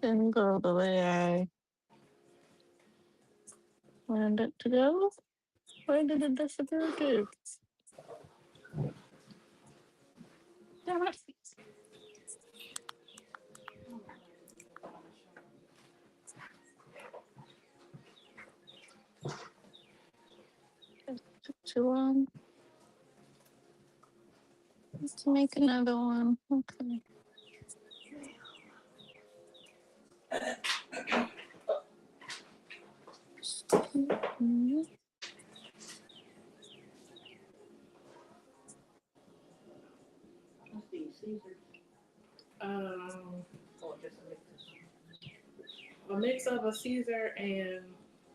didn't go the way I planned it to go. Why did it disappear too? Damn it. It took too long. Let's make another one. Okay. Mhm. Um, oh, just a mix of a Caesar and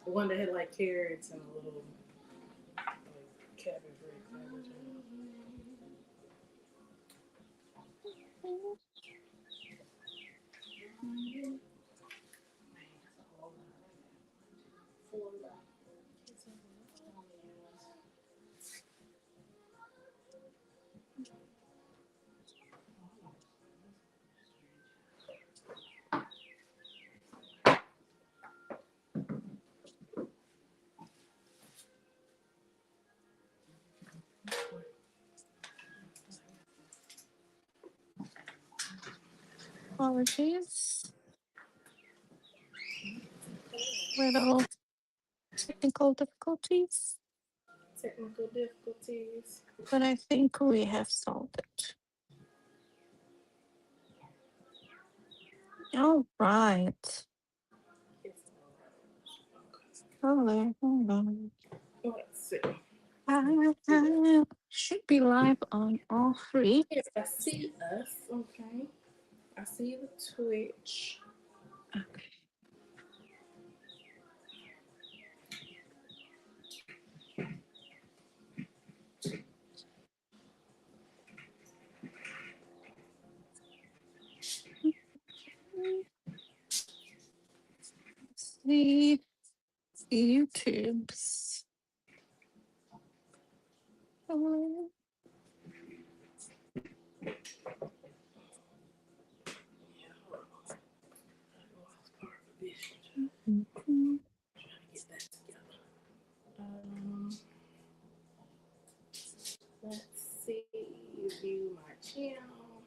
one that had like carrots and a little like cabbage, red cabbage. Apologies. Little technical difficulties, Technical difficulties. but I think we have solved it. All right. Hello. Hello. Let's see. I should be live on all three. Yes, I see us. Okay. I see the Twitch. Okay. The YouTubes. Hello. Mhm. Get that together. Um, let's see. View my channel.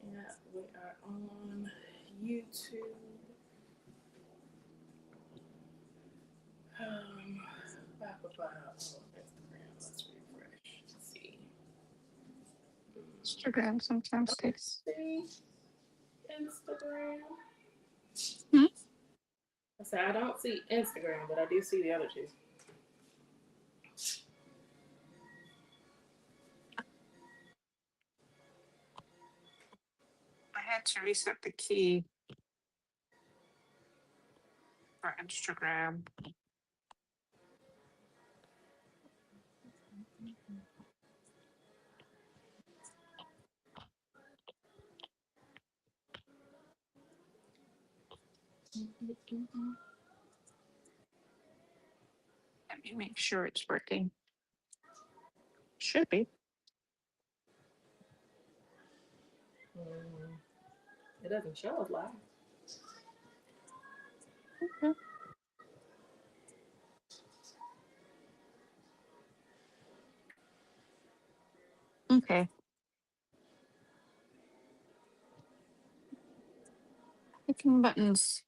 Yeah, we are on YouTube. Instagram. Let's refresh. Let's see. Instagram sometimes takes. See Instagram. Hmm? I said I don't see Instagram, but I do see the other two. I had to reset the key for Instagram. Let me make sure it's working. Should be. Mm, it doesn't show us live. Okay. Okay. Clicking buttons.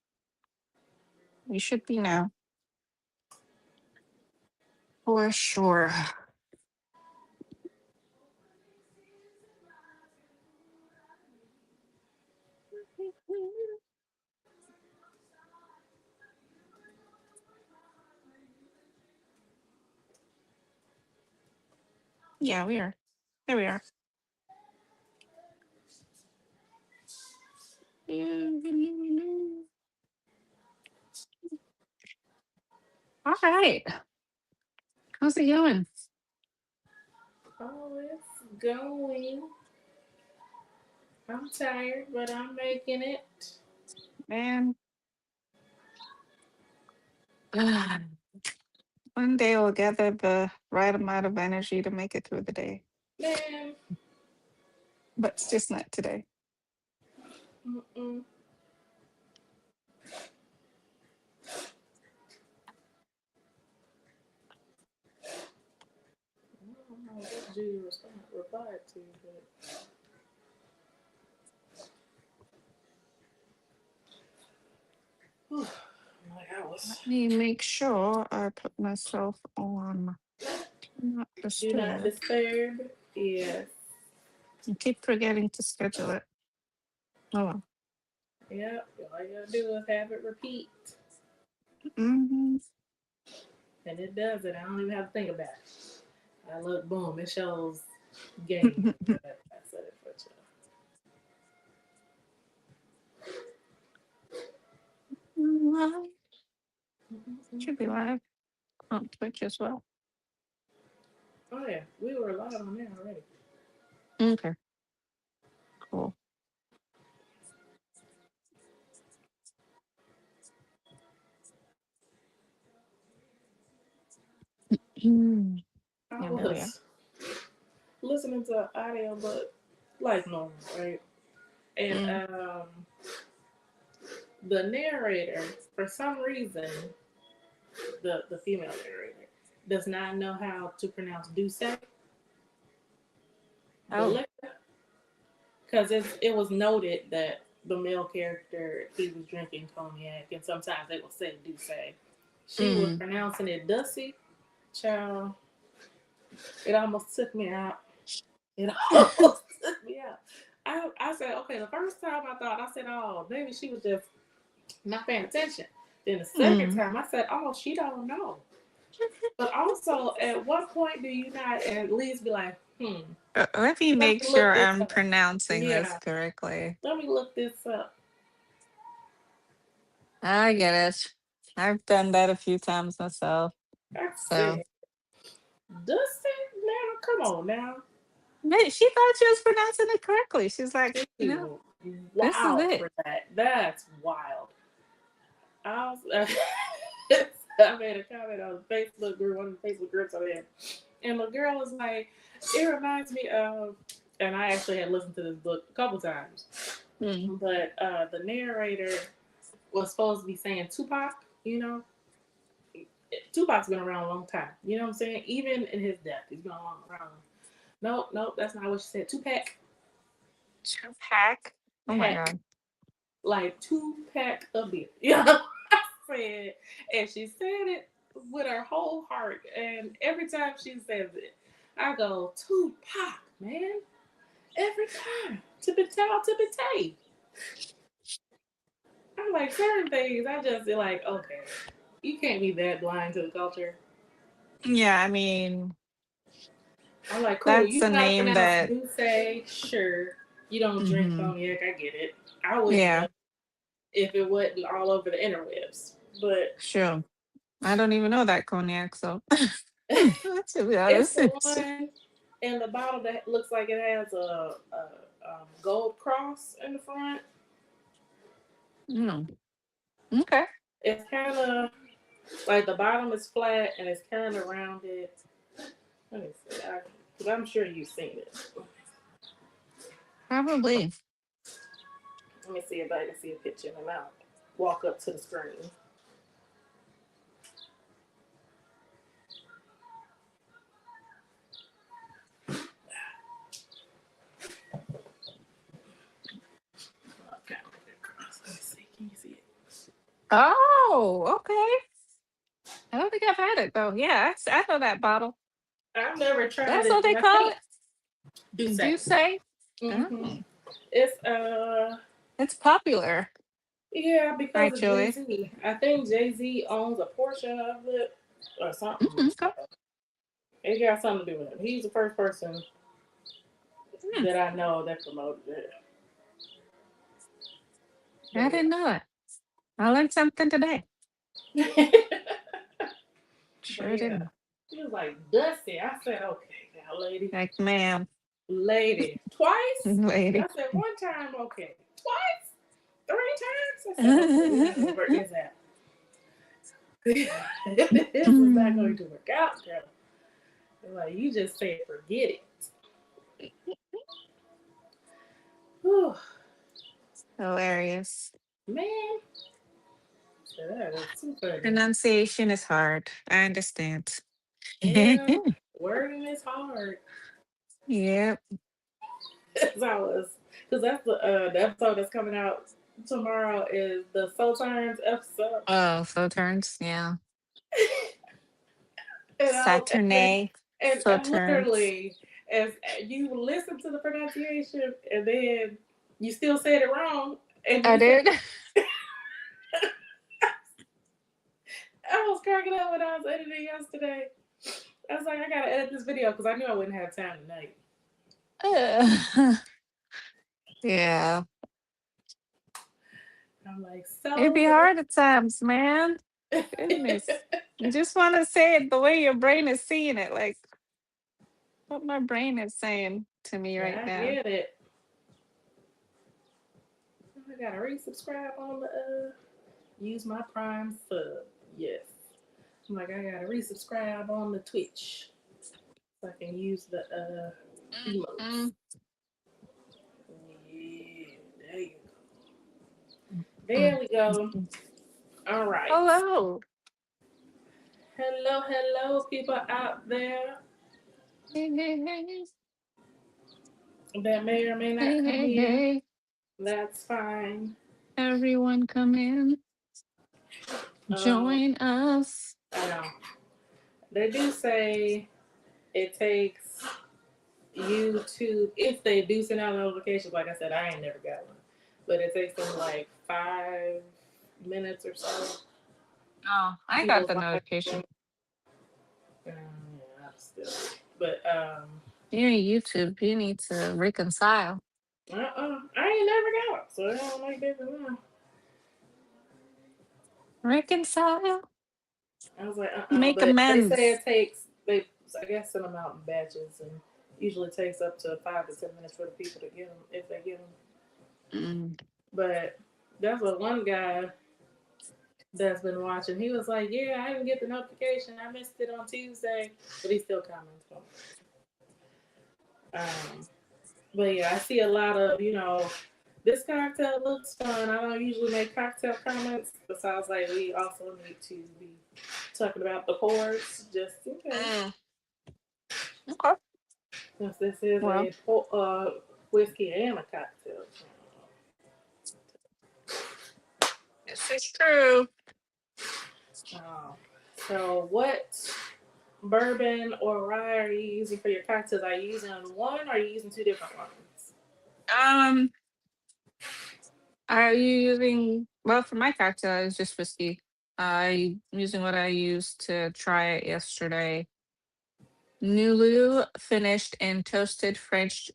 We should be now. For sure. Yeah, we are. There we are. All right. How's it going? Oh, it's going. I'm tired, but I'm making it. Man. One day we'll gather the right amount of energy to make it through the day. Man, But it's just not today. Mm-mm. I don't know what Judy replied to, but whew, like I was. Let me make sure I put myself on not Do not disturb. disturb. Yes. I keep forgetting to schedule it. Oh well. Yep. All you gotta do is have it repeat. Mm-hmm. And it does it. I don't even have to think about it. I look, boom, it shows game. But I said it for Should be you. live on Twitch as well. Oh yeah, we were live on there already. Okay, cool. Mm. I Yeah, there we are. was listening to audio book like normal, right? And Mm. the narrator, for some reason, the female narrator does not know how to pronounce Duce, the Oh. liquor, because it was noted that the male character, he was drinking cognac, and sometimes they will say Duce. She was Mm. pronouncing it Dussy. Child, it almost took me out. It almost took me out. I said, okay, the first time I thought, I said, oh, maybe she was just not paying attention. Then the second Mm. time, I said, oh, she don't know. But also, at what point do you not at least be like, Let me let make me look sure this I'm up. pronouncing this Yeah, correctly. let me look this up. I get it. I've done that a few times myself. I So said, Dusty, now, come on now. She thought she was pronouncing it correctly. She's like, She this is wild it. for that. That's wild. I was, I made a comment on Facebook group, one of the Facebook groups I'm in, and the girl was like, "It reminds me of," and I actually had listened to this book a couple times, Mm. but the narrator was supposed to be saying Tupac. You know, Tupac's been around a long time. You know what I'm saying? Even in his death, he's been around. Nope, nope, that's not what she said. Tupac, Pack. Oh my pack, god. like 2 pack of beer. You know, I said, and she said it with her whole heart. And every time she says it, I go, Tupac, man. Every time. Tippity. I'm like, certain things, I just be like, okay, you can't be that blind to the culture. Yeah, I mean, I'm like, cool, that's you a know how to name pronounce that. Douce, sure. You don't drink Hmm. cognac, I get it. I wouldn't Yeah, know if it wasn't all over the interwebs. But sure. I don't even know that cognac, so to be it's honest, the it's one in the bottle that looks like it has a gold cross in the front. mm, okay. It's kind of like the bottom is flat and it's kind of rounded. Let me see, because I'm sure you've seen it. Probably. Let me see if I can see a picture and I'll walk up to the screen. Okay. Let me see. Can you see it? Oh, okay. I don't think I've had it though. Yeah, I know that bottle. I've never tried That's what it, they but I call think it. do say. Do you say? Mm-hmm. Oh, It's it's popular yeah, because of Jay actually. Z. I think Jay Z owns a portion of it or something. Okay. It got something to do with him. He's the first person Hmm, that I know that promoted it. I But didn't know it. I learned something today. yeah. But Sure yeah. didn't. He was like, Dusty. I said, okay, now, lady. Like, ma'am, Lady. Twice? I lady. said, one time, okay. Twice? 3 times? I said, okay, we're not going to work this out. This is not going to work out, girl. Like, you just said, forget it. Whew. Hilarious. Man, that is too funny. Pronunciation is hard. I understand. Yeah, wording is hard. Yep. As I was, because that's the episode that's coming out tomorrow is the Soul Turns episode. Oh, so turns. Yeah. and I Saturday. and Turns. literally as you listen to the pronunciation and then you still said it wrong and I you said did. I was cracking up when I was editing yesterday. I was like, I gotta edit this video because I knew I wouldn't have time tonight. Yeah. I'm like, It'd be so hard at times, man. Goodness. You just want to say it the way your brain is seeing it, like what my brain is saying to me right yeah, I now. get it. I gotta resubscribe on the use my Prime sub. Yes. I'm like, I gotta resubscribe on the Twitch so I can use the emotes. Mm. Yeah, there you go. There we go. All right. Hello. Hello, hello, people out there Hey, hey, hey. that may or may not Hey, come hey, in. hey. That's fine. Everyone come in. Um, Join us. I know. They do say it takes YouTube, if they do send out notifications, like I said, I ain't never got one. But it takes them like 5 minutes or so. Oh, I See got those the live. notification. Yeah, still. But You're in YouTube. You need to reconcile. I ain't never got it, so I don't like that now. Reconcile. I was like, Make but they say amends. it takes they I guess send them out in batches and usually takes up to 5 to 10 minutes for the people to get them if they get them. Mm. But that's what one guy that's been watching. He was like, "Yeah, I didn't get the notification. I missed it on Tuesday, but he still comments on it." But yeah, I see a lot of this cocktail looks fun. I don't usually make cocktail comments, besides like we also need to be talking about the pours just in case. Mm. Okay. Since this is Well, a whiskey and a cocktail. this is true. Um, so what bourbon or rye are you using for your cocktails? Are you using one or are you using two different ones? Um, are you using, well, for my cocktail, it's just whiskey. I'm using what I used to try it yesterday. Nulu finished in toasted French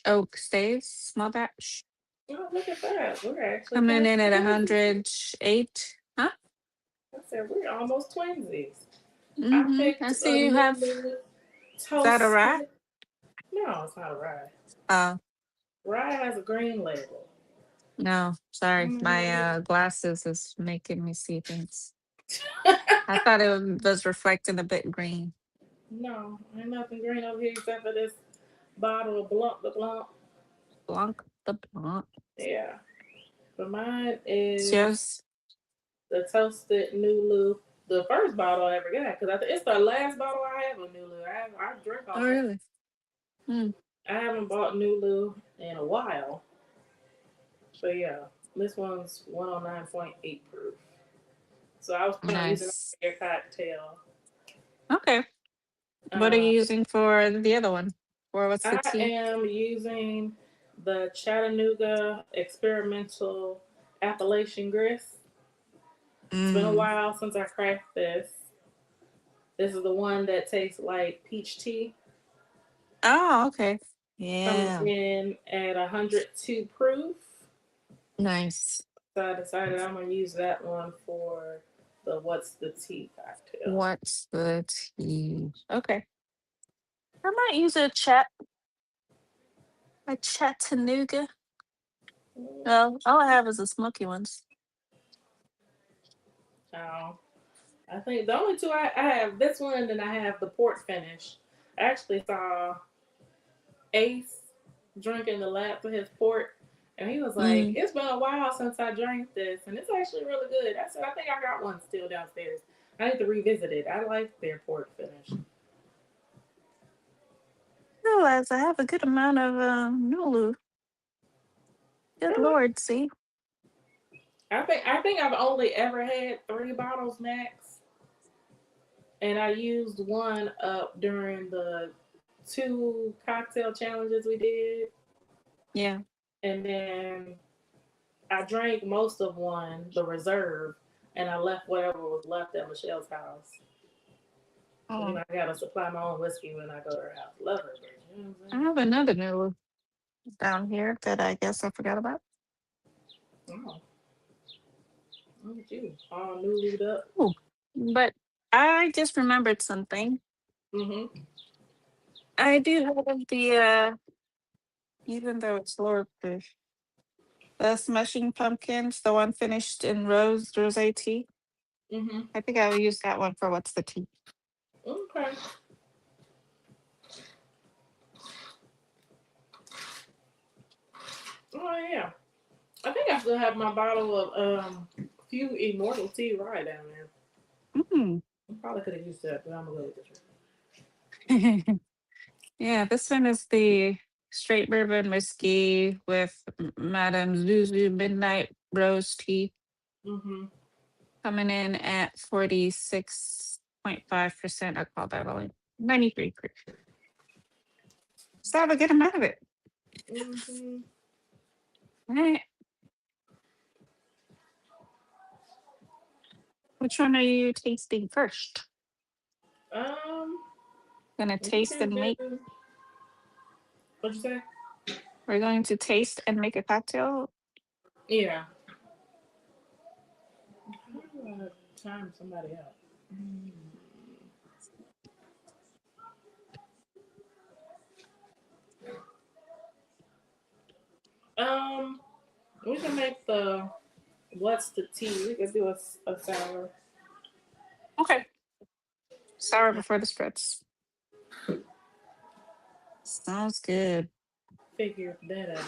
oak staves, small batch. Oh, look at that. We're actually Coming kind in of at twinsies. 108. Huh? I said we're almost twinsies. I Mm-hmm. I picked a see you have, is Lulu that a rat? toasted. No, it's not a rye. Oh, Rye has a green label. no, sorry. My Mm. glasses is making me see things. I thought it was reflecting a bit green. No, ain't nothing green over here except for this bottle of Blanc de Blanc. Blanc the Blanc. Yeah. But mine It's is just, the toasted Nulu. The first bottle I ever got, because it's the last bottle I have of Nulu. I drink oh, off of. really? Hmm. I haven't bought Nulu in a while. But yeah, this one's 109.8 proof. So I was planning on using that Nice. for your cocktail. Okay. What are you Uh, using for the other one? Or what's the I tea? am using the Chattanooga Experimental Appalachian Grist. It's been a Mm. while since I cracked this. This is the one that tastes like peach tea. Oh, okay. Comes Yeah. in at 102 proof. Nice. So I decided I'm going to use that one for the What's the Tea cocktail. What's the tea? Okay. I might use a Chattanooga. Well, all I have is the smoky ones. Oh, I think the only two I have this one, and then I have the port finish. I actually saw Ace drinking the last of his port, And he was like, Mm. "It's been a while since I drank this, and it's actually really good." I said, "I think I got one still downstairs. I need to revisit it. I like their port finish." Realize I have a good amount of Nulu. Good Really? lord, see? I think I've only ever had 3 bottles max, and I used one up during the 2 cocktail challenges we did, Yeah. and then I drank most of one, the reserve, and I left whatever was left at Michelle's house. Oh, I gotta supply my own whiskey when I go to her house. Love her, but you know what I I'm have another Nulu down here that I guess I forgot about. saying? Oh, look at you, all newly up. Oh, but I just remembered something. Mm-hmm. I do have the even though it's lower proof, the Smashing Pumpkins, the one finished in rose tea. Mm-hmm. I think I will use that one for what's the tea. Okay. Oh yeah. I think I still have my bottle of Few Immortal Tea right down there. Mm. I probably could have used that, but I'm gonna go with this Yeah, this one is the straight bourbon whiskey with Madame Zuzu Midnight Rose Tea, one. Mm-hmm. coming in at 46.5% alcohol by volume, 93 proof. So I have a good amount of it. Mm-hmm. All right. Which one are you tasting first? Um, Gonna we taste can and make. do. What'd you say? We're going to taste and make a cocktail. Yeah. How do I time somebody out? Mm. Um, we can make the what's the tea? We could do a sour. Okay. Sour before the spreads. Sounds good. Figure that out.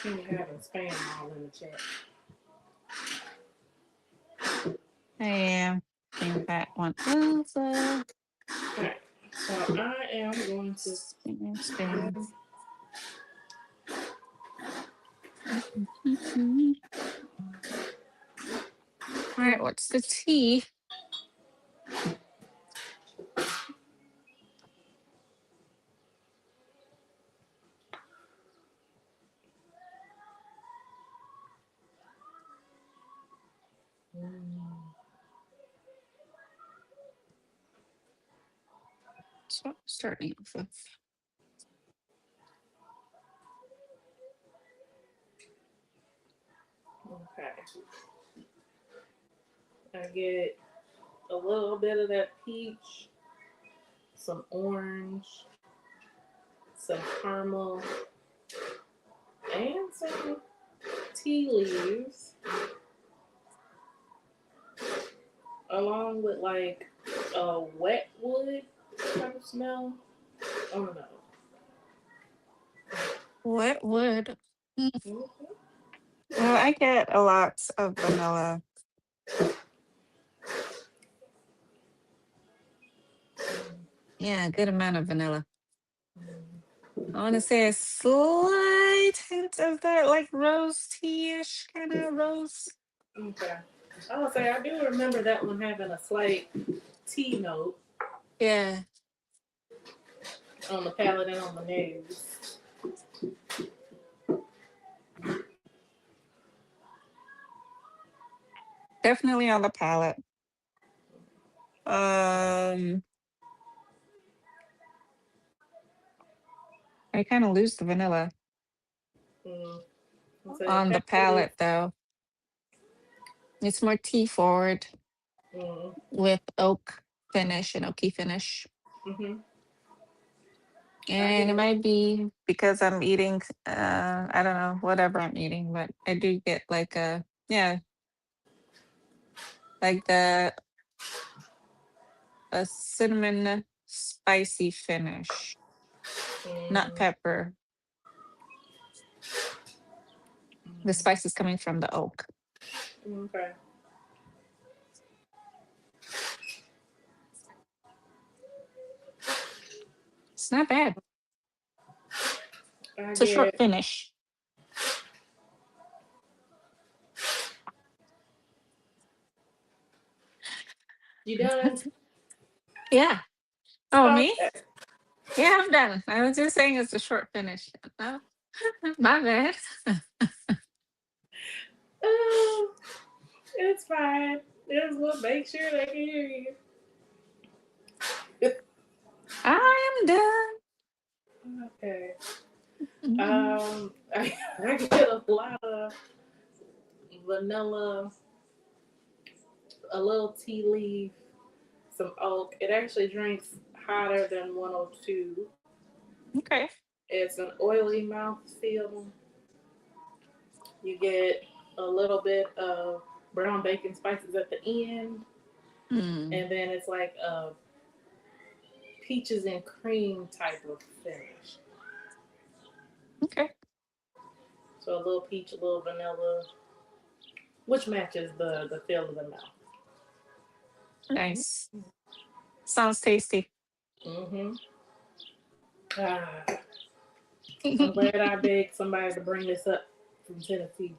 Can having spam all in the chat. I am. Bring that one over. Okay, so I am going to. Spin, spin. Mhm. All right, what's the tea? Mm, So starting off with. okay, I get a little bit of that peach, some orange, some caramel, and some tea leaves, along with like a wet wood type of smell. Oh no. What would? Mhm. Well, I get a lot of vanilla. Yeah, a good amount of vanilla. I want to say a slight hint of that, like rose tea-ish kind of rose. Okay. I would say I do remember that one having a slight tea note Yeah, on the palate and on the nose. definitely on the palate. Um, I kind of lose the vanilla Mm. I'll say the on the palate is. palate though. It's more tea forward Mm. with oak finish and oaky finish. Mhm. I And it get. might be because I'm eating I don't know, whatever I'm eating, but I do get like a yeah, like a cinnamon spicy finish. Not Mm. pepper. The spice is coming from the oak. Okay. It's not bad. I It's a short get finish. you done. Yeah. Oh, me? Okay. Yeah, I'm done. I was just saying it's a short finish. No, my bad. Oh, it's fine. Just will make sure they can hear you. I am done. Okay. Mhm. I get a lot of vanilla, a little tea leaf, some oak. It actually drinks hotter than 102. Okay. It's an oily mouth feel. You get a little bit of brown bacon spices at the end, Mm. and then it's like a peaches and cream type of finish. Okay. So a little peach, a little vanilla, which matches the feel of the mouth. Nice. Sounds tasty. Mm-hmm. Ah, I'm glad I begged somebody to bring this up from Tennessee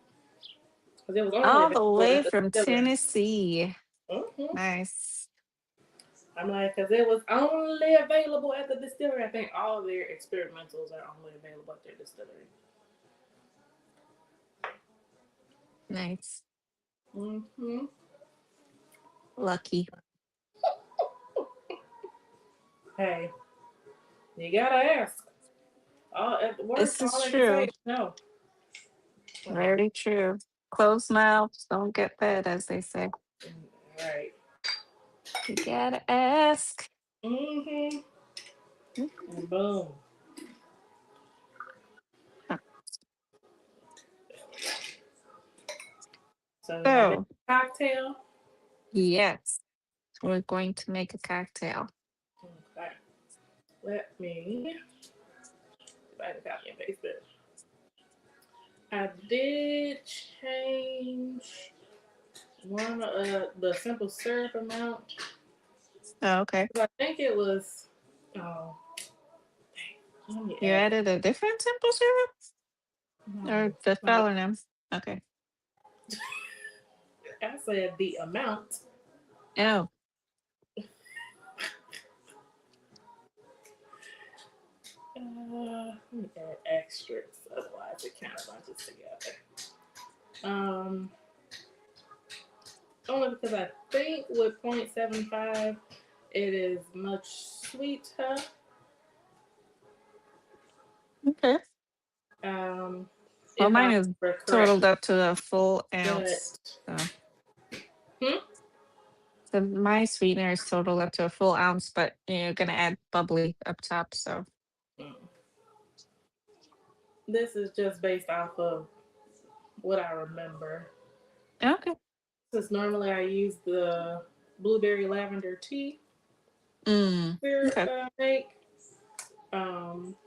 because it was only All the available way at the from distillery. Tennessee. Mm-hmm. Nice. I'm like, because it was only available at the distillery. I think all their experimentals are only available at their distillery. Nice. Mm-hmm. Lucky. Hey, you gotta ask. All at the worst, This is all they can say true. is no. Very true. Closed mouths don't get fed, as they say. Right. You gotta ask. Mm-hmm. And boom. So y'all make So, a cocktail. yes, we're going to make a cocktail. Okay. Let me write a copy and paste it. I did change one the simple syrup amount. Oh, okay. I think it was oh let me You add added a different simple syrup or no. the No, Fellingham? Okay. I said the amount. Oh, Let me add extras, otherwise it kind of bunches together. Um, Only because I think with 0.75 it is much sweeter. okay. Um, Well, if I mine is remember totaled correctly, up to a full ounce. but So, hmm? so my sweetener is totaled up to a full ounce, but you're gonna add bubbly up top. So, Mm. This is just based off of what I remember. okay. Since normally I use the blueberry lavender tea syrup Okay. that I make. Um,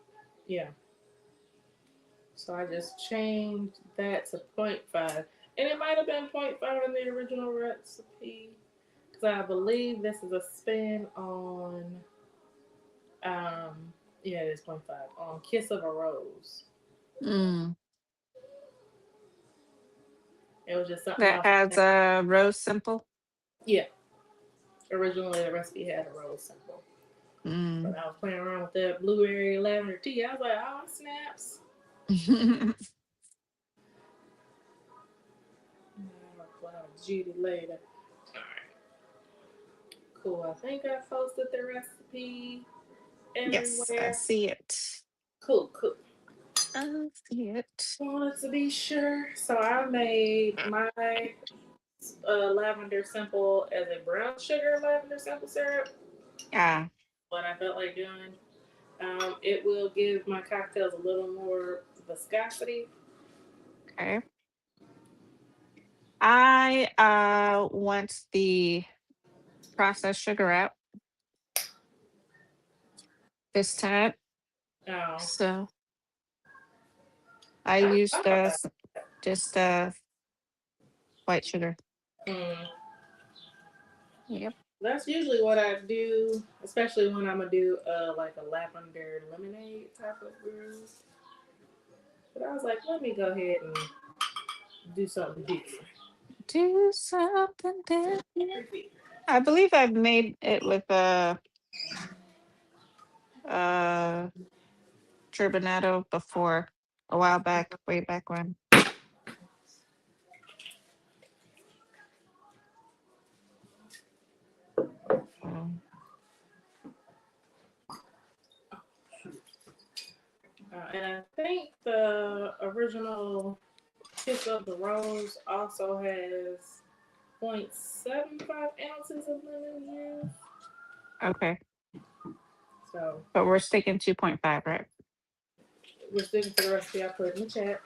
yeah. So I just changed that to point 0.5. And it might have been point 0.5 in the original recipe. Because I believe this is a spin on, yeah, it is point 0.5, on Kiss of a Rose. Mm. It was just something That else. has a rose simple. Yeah. Originally, the recipe had a rose symbol. Mm. But I was playing around with that blueberry lavender tea. I was like, oh, snaps. I'll reply to Judy later. Alright, cool. I think I posted the recipe Yes, I everywhere. see it. Cool, cool. I see it. Wanted to be sure. So I made my lavender simple as a brown sugar lavender simple syrup. Yeah. What I felt like doing. It will give my cocktails a little more viscosity. Okay. I want the processed sugar out this time. Oh, So I I used thought about the that. Just white sugar. Mm. Yep. That's usually what I do, especially when I'm gonna do like a lavender lemonade type of brew. But I was like, let me go ahead and do something different. Do something different. I believe I've made it with a turbinado before, a while back, way back when. Um, And I think the original Kiss of the Rose also has 0.75 ounces of lemon juice. okay, So but we're sticking 2.5, right? we're sticking to the recipe I put in the chat.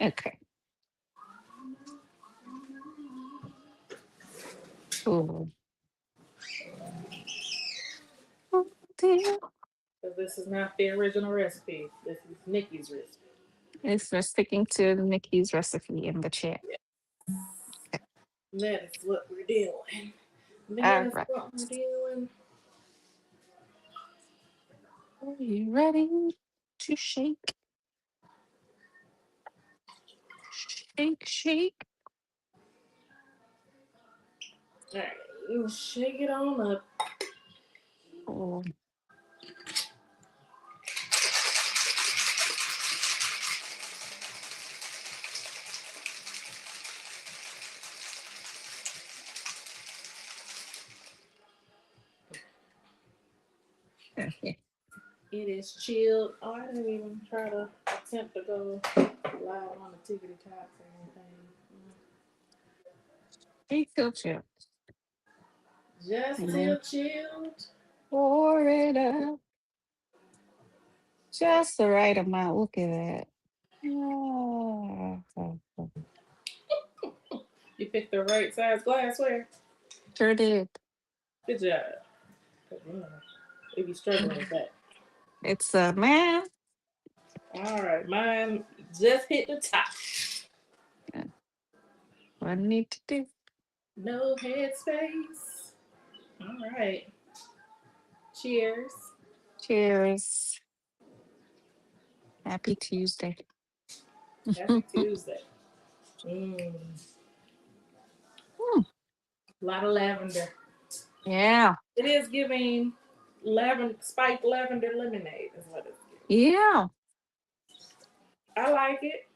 Okay. Ooh. Oh, dear. Because this is not the original recipe. This is Nikki's recipe. Yes, we're sticking to Nikki's recipe in the chat. That is what we're doing. All That is right. what we're doing. Are you ready to shake? Shake, shake. All right, you shake it on up. Oh, okay. It is chilled. Oh, I didn't even try to attempt to go live on the tickety tops or anything. Shake till chill. Just And till then chilled. pour it up. Just the right amount. Look at that. Ah, You picked the right size glassware. sure did. Good job. If you struggling with that. It's a man. All right, mine just hit the top. What I need to do. No headspace. All right. Cheers. Cheers. Happy Tuesday. Happy Tuesday. Mm. Hmm. A lot of lavender. Yeah. It is giving lavender, spiked lavender lemonade is what it's giving. Yeah. I like it.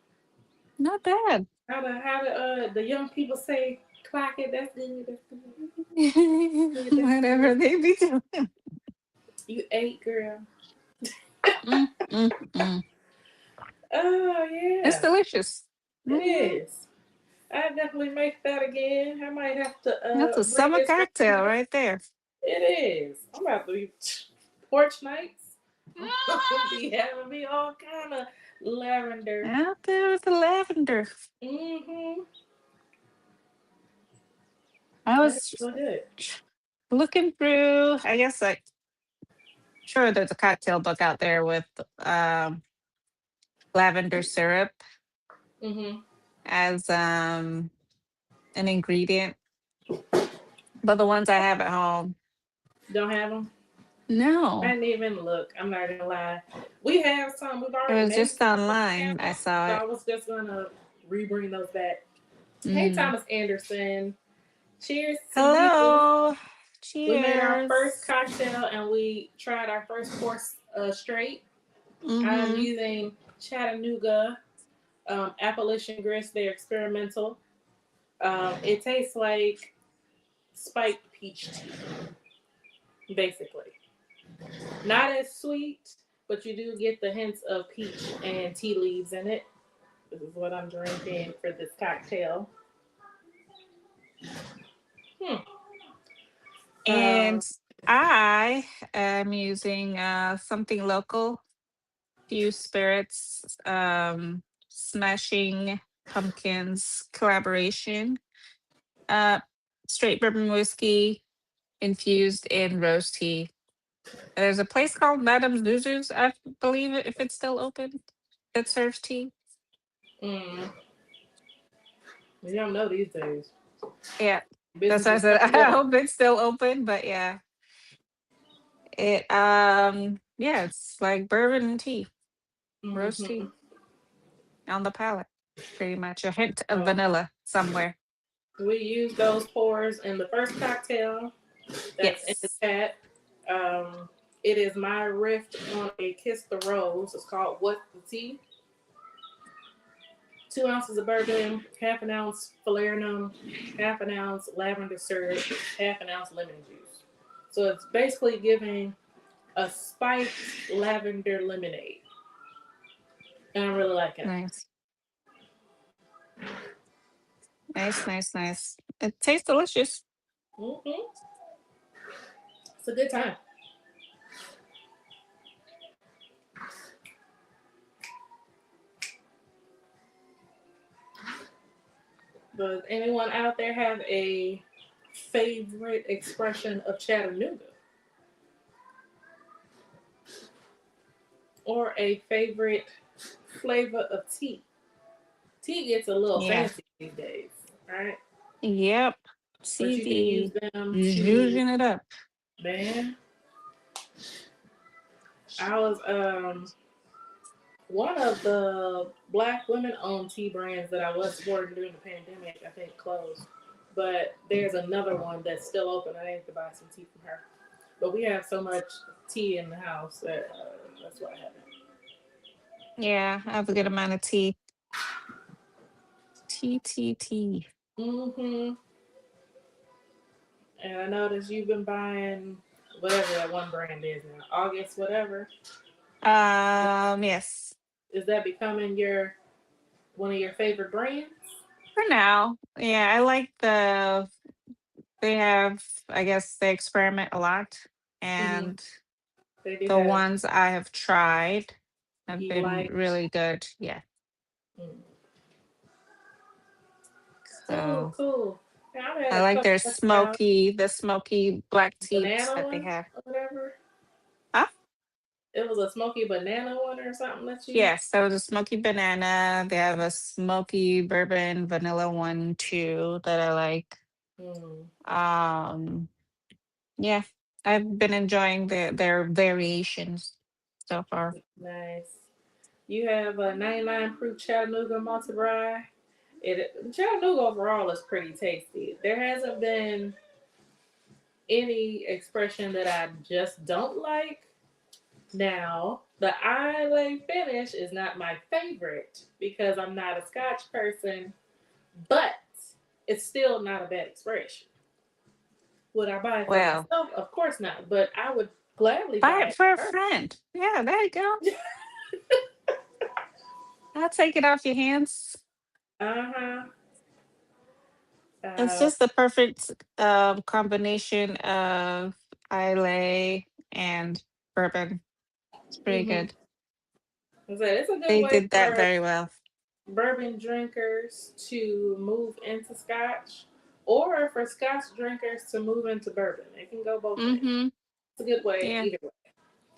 Not bad. How the young people say clock it, that's good, that's good. That's Whatever good. they be doing. You ate, girl. Mm, mm, mm. Oh It's yeah. delicious. It Mhm. is. I definitely make that again. I might have to That's a bring summer this cocktail recipe. right there. It is. I'm about to be porch nights. I'm gonna be having me all kind of lavender. Out there with the lavender. Mm-hmm. I That's was so good. looking through, I guess, like, sure, there's a cocktail book out there with lavender syrup Mm-hmm. as an ingredient, but the ones I have at home, Don't have them. I no. didn't even look. I'm not gonna lie. We have some. We've It already was made just some for online. I now, saw so it. I was just gonna rebring those back. Hey, Mm. Thomas Anderson. Cheers to you. Hello. We made our first Cheers. cocktail and we tried our first course straight. I'm Mm-hmm. using Chattanooga Appalachian grits. They're experimental. It tastes like spiked peach tea, basically. Not as sweet, but you do get the hints of peach and tea leaves in it. This is what I'm drinking for this cocktail. Hmm. And I am using something local, Few Spirits, Smashing Pumpkins collaboration. Uh, Straight bourbon whiskey infused in rose tea. There's a place called Madame Zuzu's, I believe, if it's still open, that serves tea. Mm. You don't know these days. Yeah, that's Business why I is said coming I up. hope it's still open. But yeah, yeah, it's like bourbon and tea, roasty Mm-hmm. on the palate, pretty much a hint of So vanilla somewhere. we use those pours in the first cocktail that's in the Yes, chat. Um, it is my riff on a Kiss the Rose. It's called What the Tea. 2 ounces of bourbon, half an ounce falernum, half an ounce lavender syrup, half an ounce lemon juice. So it's basically giving a spiked lavender lemonade. And I'm really liking it. nice, nice, nice, nice. It tastes delicious. Mm-hmm. It's a good time. Does anyone out there have a favorite expression of Chattanooga? Or a favorite flavor of tea? Tea gets a little Yeah. fancy these days, right? Yep. But you can use CD. them to, Zhuzhing it up. man. I was one of the black women owned tea brands that I was supporting during the pandemic, I think closed. But there's another one that's still open. I need to buy some tea from her. But we have so much tea in the house that that's what happened. Yeah, I have a good amount of tea. Tea, tea, tea. Mm-hmm. And I noticed you've been buying whatever that one brand is now. August, whatever. Yes. Is that becoming your one of your favorite brands? For now. Yeah, I like they have, I guess they experiment a lot. Mm-hmm. And They do the have ones I have tried have been Elite. really good. Yeah. Mm. Cool, So cool. Yeah, I've I had a like couple their of out smoky black teas banana that they one have. or whatever. Huh? It was a smoky banana one or something that you. Yes, so the smoky banana. They have a smoky bourbon vanilla one too that I like. Mm. Um, yeah, I've been enjoying their variations so far. Nice. You have a 99 proof Chattanooga malted rye. Chattanooga overall is pretty tasty. There hasn't been any expression that I just don't like. Now, the Islay finish is not my favorite because I'm not a Scotch person, but it's still not a bad expression. Would I buy it for Well, myself? Of course not, but I would gladly buy buy it it for a for her. friend. Yeah, there you go. I'll take it off your hands. Uh-huh. It's Uh, just the perfect combination of Islay and bourbon. It's pretty mm-hmm. good. It's a good They way did that for very well. bourbon drinkers to move into Scotch, or for Scotch drinkers to move into bourbon. It can go both ways. Mm-hmm. It's a good way Yeah. either way.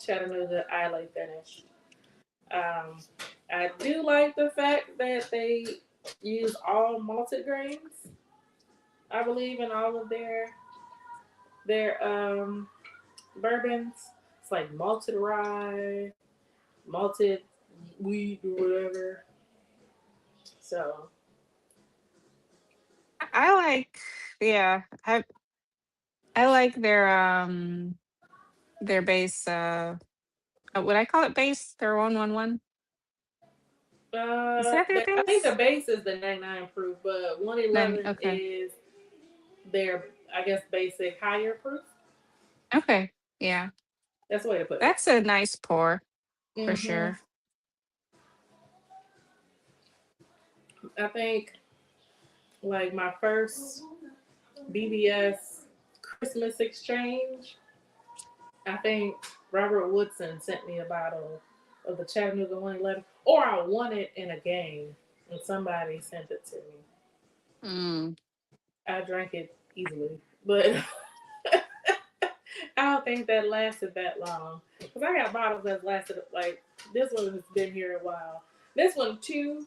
Chattanooga Islay finish. Um, I do like the fact that they use all malted grains. I believe in all of their bourbons. It's like malted rye, malted wheat or whatever. So I like, yeah, I like their base would I call it base? Their 111? Is that their I think the base? base is the 99 proof, but Then 111 okay. is their, I guess, basic higher proof. Okay. Yeah. That's the way to put it. That's a nice pour for Hmm. sure. I think like my first BBS Christmas exchange, I think Robert Woodson sent me a bottle of the Chattanooga 111, or I won it in a game and somebody sent it to me. Mm. I drank it easily, but I don't think that lasted that long. Because I got bottles that lasted, like, this one has been here a while. This one, too,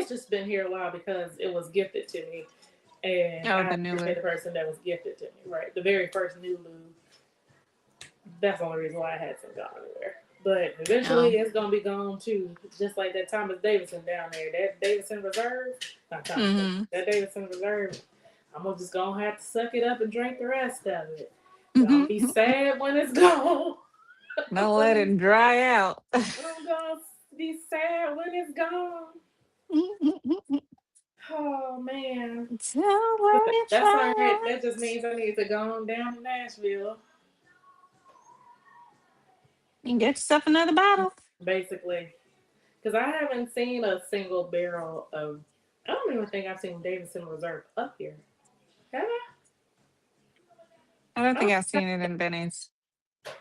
just been here a while because it was gifted to me, and Oh, I the appreciate Nulu. the person that was gifted to me. Right, the very first Nulu. That's the only reason why I had some gone there. But eventually, Oh. it's gonna be gone too. Just like that Thomas Davidson down there, that Davidson Reserve, not Thomas Davidson, Mm-hmm. that Davidson Reserve. I'm just gonna have to suck it up and drink the rest of it. Gonna be Don't sad when it's gone. let it dry out. I'm gonna be sad when it's gone. Oh man. Don't let it That's all dry right. That just means I need to go on down to Nashville. and get yourself another bottle. Basically. Because I haven't seen a single barrel of, I don't even think I've seen Davidson Reserve up here. Have I don't I? think I've seen it in Benny's, I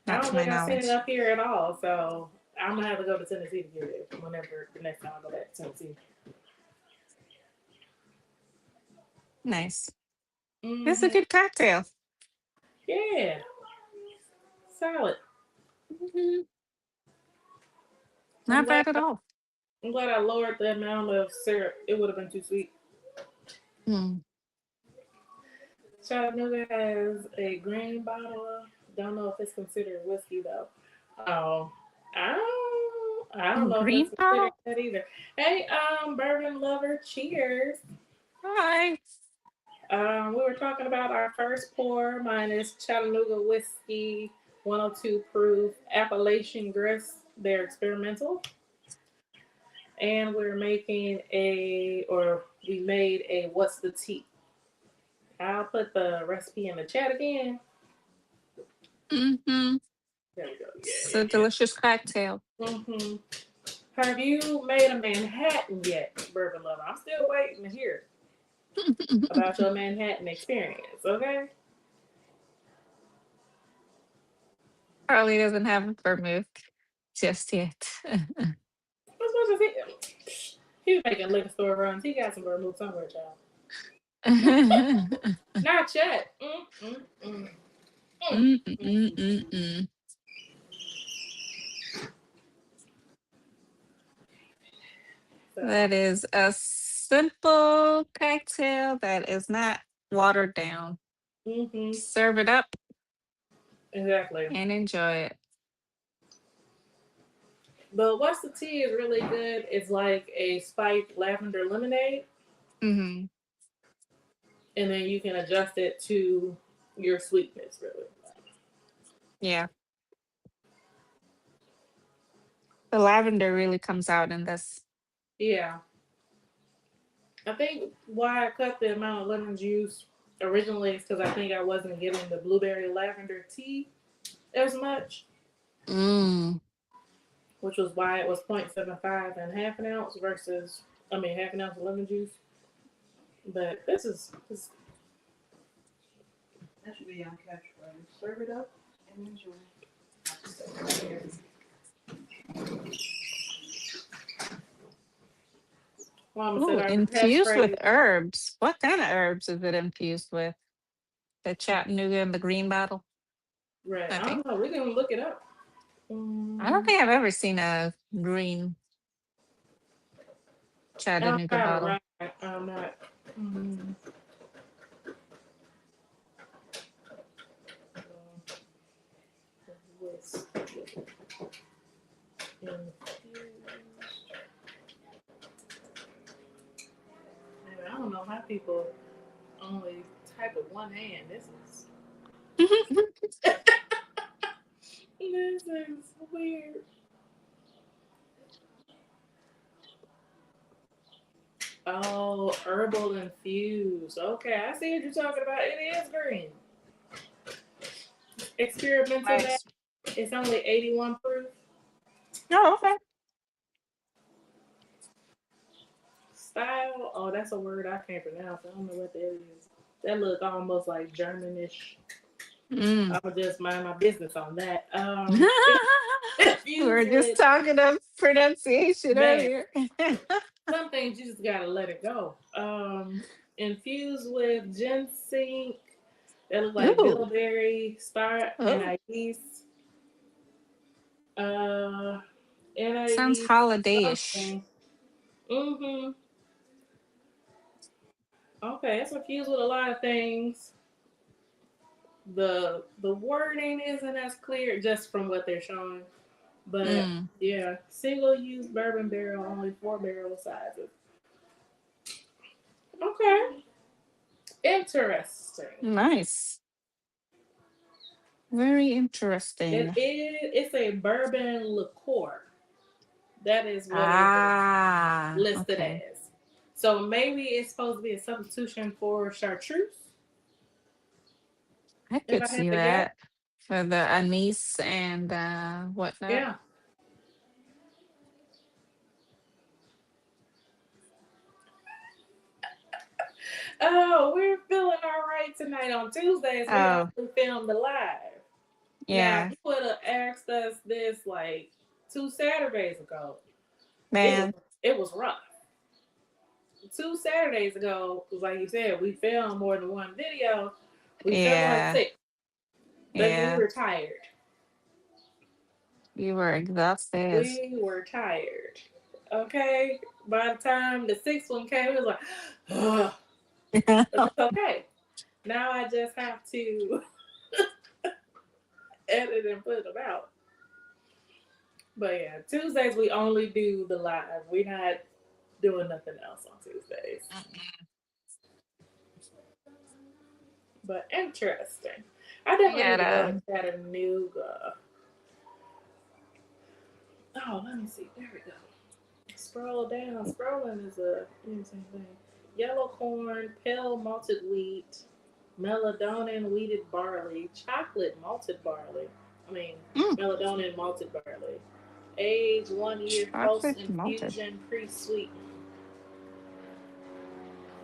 not don't to my think I've seen it knowledge. up here at all. So I'm going to have to go to Tennessee to get it whenever the next time I go back to Tennessee. Nice. It's a Hmm. good cocktail. Yeah. Solid. Mhm. I'm Not glad, bad at all. I'm glad I lowered the amount of syrup. It would have been too sweet. Mm. Chattanooga has a green bottle. Don't know if it's considered whiskey though. Oh, I don't know if Green it's considered bottle? that either. Hey, bourbon lover, cheers. Hi. We were talking about our first pour. Mine is Chattanooga whiskey, 102 proof, Appalachian Grist. They're experimental, and we made a what's the tea. I'll put the recipe in the chat again. Mm-hmm. There we go. It's Yeah, a yeah, delicious cocktail. yeah. Have you made a Manhattan yet, bourbon lover? I'm still waiting to hear about your Manhattan experience. Okay. Charlie doesn't have vermouth just yet. What's supposed to he was making liquor store runs. He got some vermouth somewhere, child. Not yet. Mm-mm-mm-mm. So, That is a simple cocktail that is not watered down. mm-hmm. Serve it up Exactly. and enjoy it. But what's the tea is really good. It's like a spiked lavender lemonade, Hmm. and then you can adjust it to your sweetness, really. Yeah. The lavender really comes out in this. Yeah. I think why I cut the amount of lemon juice originally is because I think I wasn't getting the blueberry lavender tea as much, Mm. which was why it was 0.75 and half an ounce versus, half an ounce of lemon juice. But this That should be on catchphrase. Serve it up and enjoy. Mama said Ooh, our infused with catchphrase. herbs. What kind of herbs is it infused with? The Chattanooga and the green bottle, Right. I I think. don't know. We can look it up. I don't Mm, think I've ever seen a green I'll Chattanooga try to bottle. write. I'm not. Mm, I don't know how people only type with one hand. This is weird. Oh, herbal infused. Okay, I see what you're talking about. It is green. Experimental. That Nice. it's only 81 proof. Oh, okay. Style. Oh, that's a word I can't pronounce. I don't know what that is. That look almost like Germanish. Mm. I'ma just mind my business on that. We were Infused just with talking of pronunciation man. earlier. Some things you just gotta let it go. Infused with ginseng. That look like Ooh. bilberry, star Oh, anise, uh, sounds anise holiday-ish. something. Mm-hmm. Okay, it's confused with a lot of things. The wording isn't as clear just from what they're showing. But Mm, yeah, single use bourbon barrel, only 4 barrel sizes. Okay. Interesting. nice. Very interesting. It's a bourbon liqueur. That is what it is Ah, listed okay. as. So maybe it's supposed to be a substitution for chartreuse, I if could I had see to guess. that for the anise and whatnot. Yeah. Oh, we're feeling all right tonight on Tuesdays. We Oh, actually filmed the live. Now, if yeah, you would have asked us this like 2 Saturdays ago, it was man. it was rough. 2 Saturdays ago, because like you said, we filmed more than one video. We felt like Yeah, sick, but we yeah. were tired. You were exhausted. We were tired. Okay. By the time the sixth one came, it was like, ugh. But it's okay. Now I just have to edit and put them out. But yeah, Tuesdays we only do the live. We're not doing nothing else on Tuesdays. But interesting. I definitely Yeah, need to go to Chattanooga. Oh, let me see. There we go. Scroll down. Scrolling is a same thing. Yellow corn, pale malted wheat, melatonin wheated barley, chocolate malted barley. I mean, mm, melatonin malted barley. Age 1 year post chocolate malted. infusion pre sweetened.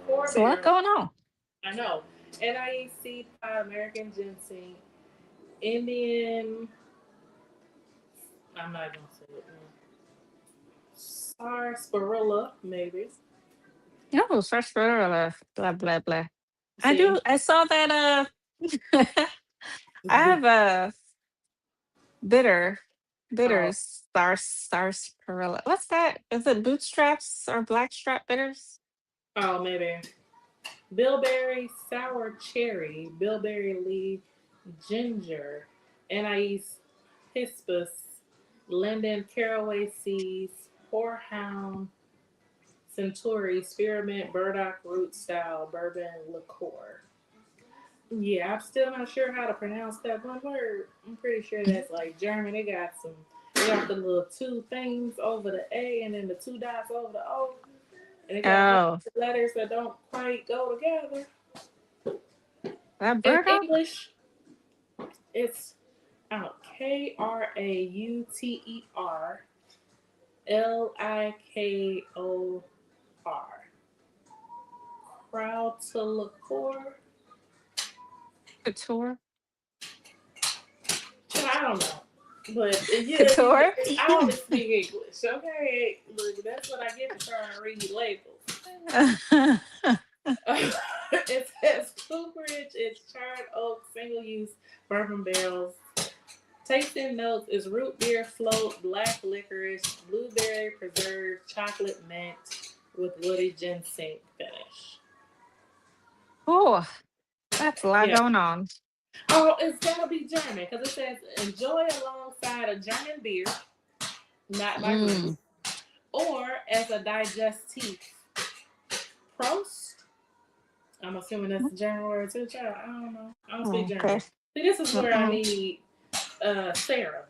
Four It's a lot barrel. going on. I know. NIEC Pod American ginseng. Indian. I'm not gonna say it. Sarsaparilla, maybe. Oh, sarsaparilla, blah blah blah. I See. do. I saw that. I have a bitter, Oh, bitters, sarsaparilla. What's that? Is it bootstraps or blackstrap bitters? oh, maybe. Bilberry sour cherry, bilberry leaf, ginger, anise hispus, linden caraway seeds, horehound, centauri, spearmint, burdock root style bourbon liqueur. Yeah, I'm still not sure how to pronounce that one word. I'm pretty sure that's like German. They got the little two things over the A and then the two dots over the O. And they got Oh, letters that don't quite go together. that In Burdock? English, it's Krauterliquor. Krauteliqueur. Couture? I don't know. But yeah, Couture? I only speak English, okay? Look, that's what I get for trying to read labels. It says cooperage, it's charred oak, single use bourbon barrels. Tasting notes is root beer float, black licorice, blueberry preserve, chocolate mint with woody ginseng finish. Oh, that's a lot Yeah. going on. Oh, it's gotta be German because it says enjoy alongside a German beer, not by Mm, group, or as a digestif. Prost. I'm assuming that's the German word too, child. I don't know. I don't speak okay. German. See, this is where I Mm-mm. need Sarah.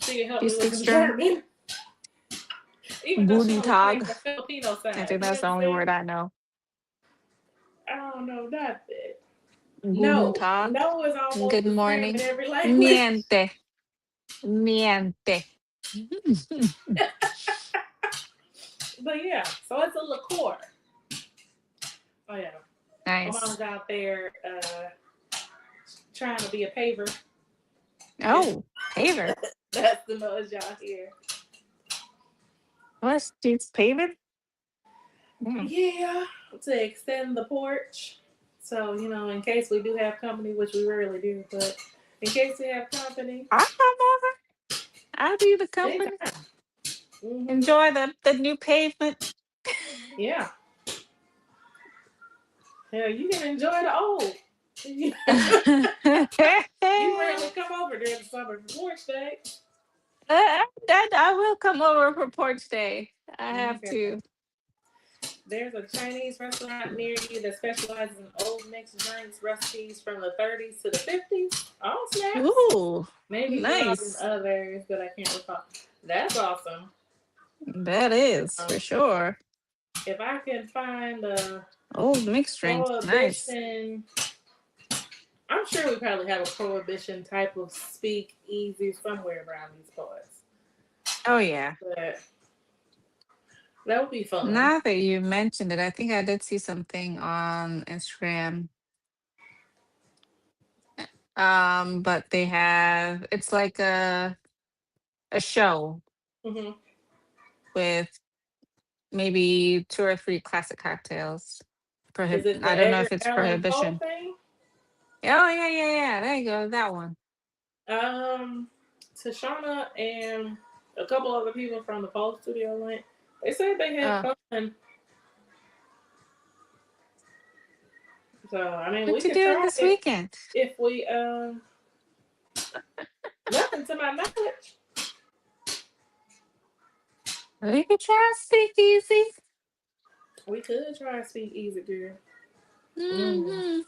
She can help She me with speaks some German? German. Even though she Guten only claims Tag. the Filipino I side. think You that's the only understand? word I know. I don't know nothing. Guten No. Tag. No is almost Good the same in morning. every language. Niente. Niente. But yeah, so it's a liqueur. Oh yeah. My Nice. mom's out there trying to be a paver. Oh, paver. That's the noise y'all hear. What? She's paving? Mm. Yeah, to extend the porch. So, in case we do have company, which we rarely do, but in case we have company, I'll come over. I'll be the company. anytime. Enjoy the new pavement. Yeah. Yeah, you can enjoy the old. You rarely come over during the summer for porch day. I will come over for porch day. I have Okay. to. There's a Chinese restaurant near you that specializes in old mixed drinks recipes from the 30s to the 50s. Oh, snaps. Ooh, Maybe involving nice. others, but I can't recall. That's awesome. That is Um, for sure. if I can find a Old mixed drinks, nice. prohibition, I'm sure we probably have a prohibition type of speak easy somewhere around these parts. Oh yeah. But that would be fun. Now that you mentioned it, I think I did see something on Instagram. But they have it's like a show Hmm. with maybe two or three classic cocktails. Is it I the don't know Edgar if it's Allan Poe prohibition. thing? Oh yeah, yeah, yeah. There you go. That one. Um, Tashana and a couple other people from the Poe studio went. They said they had Uh, fun. So I mean, we what you could doing try this it weekend? if we nothing to my knowledge. We could try speakeasy. We could try to speak easy, girl. Mm. Mm-hmm.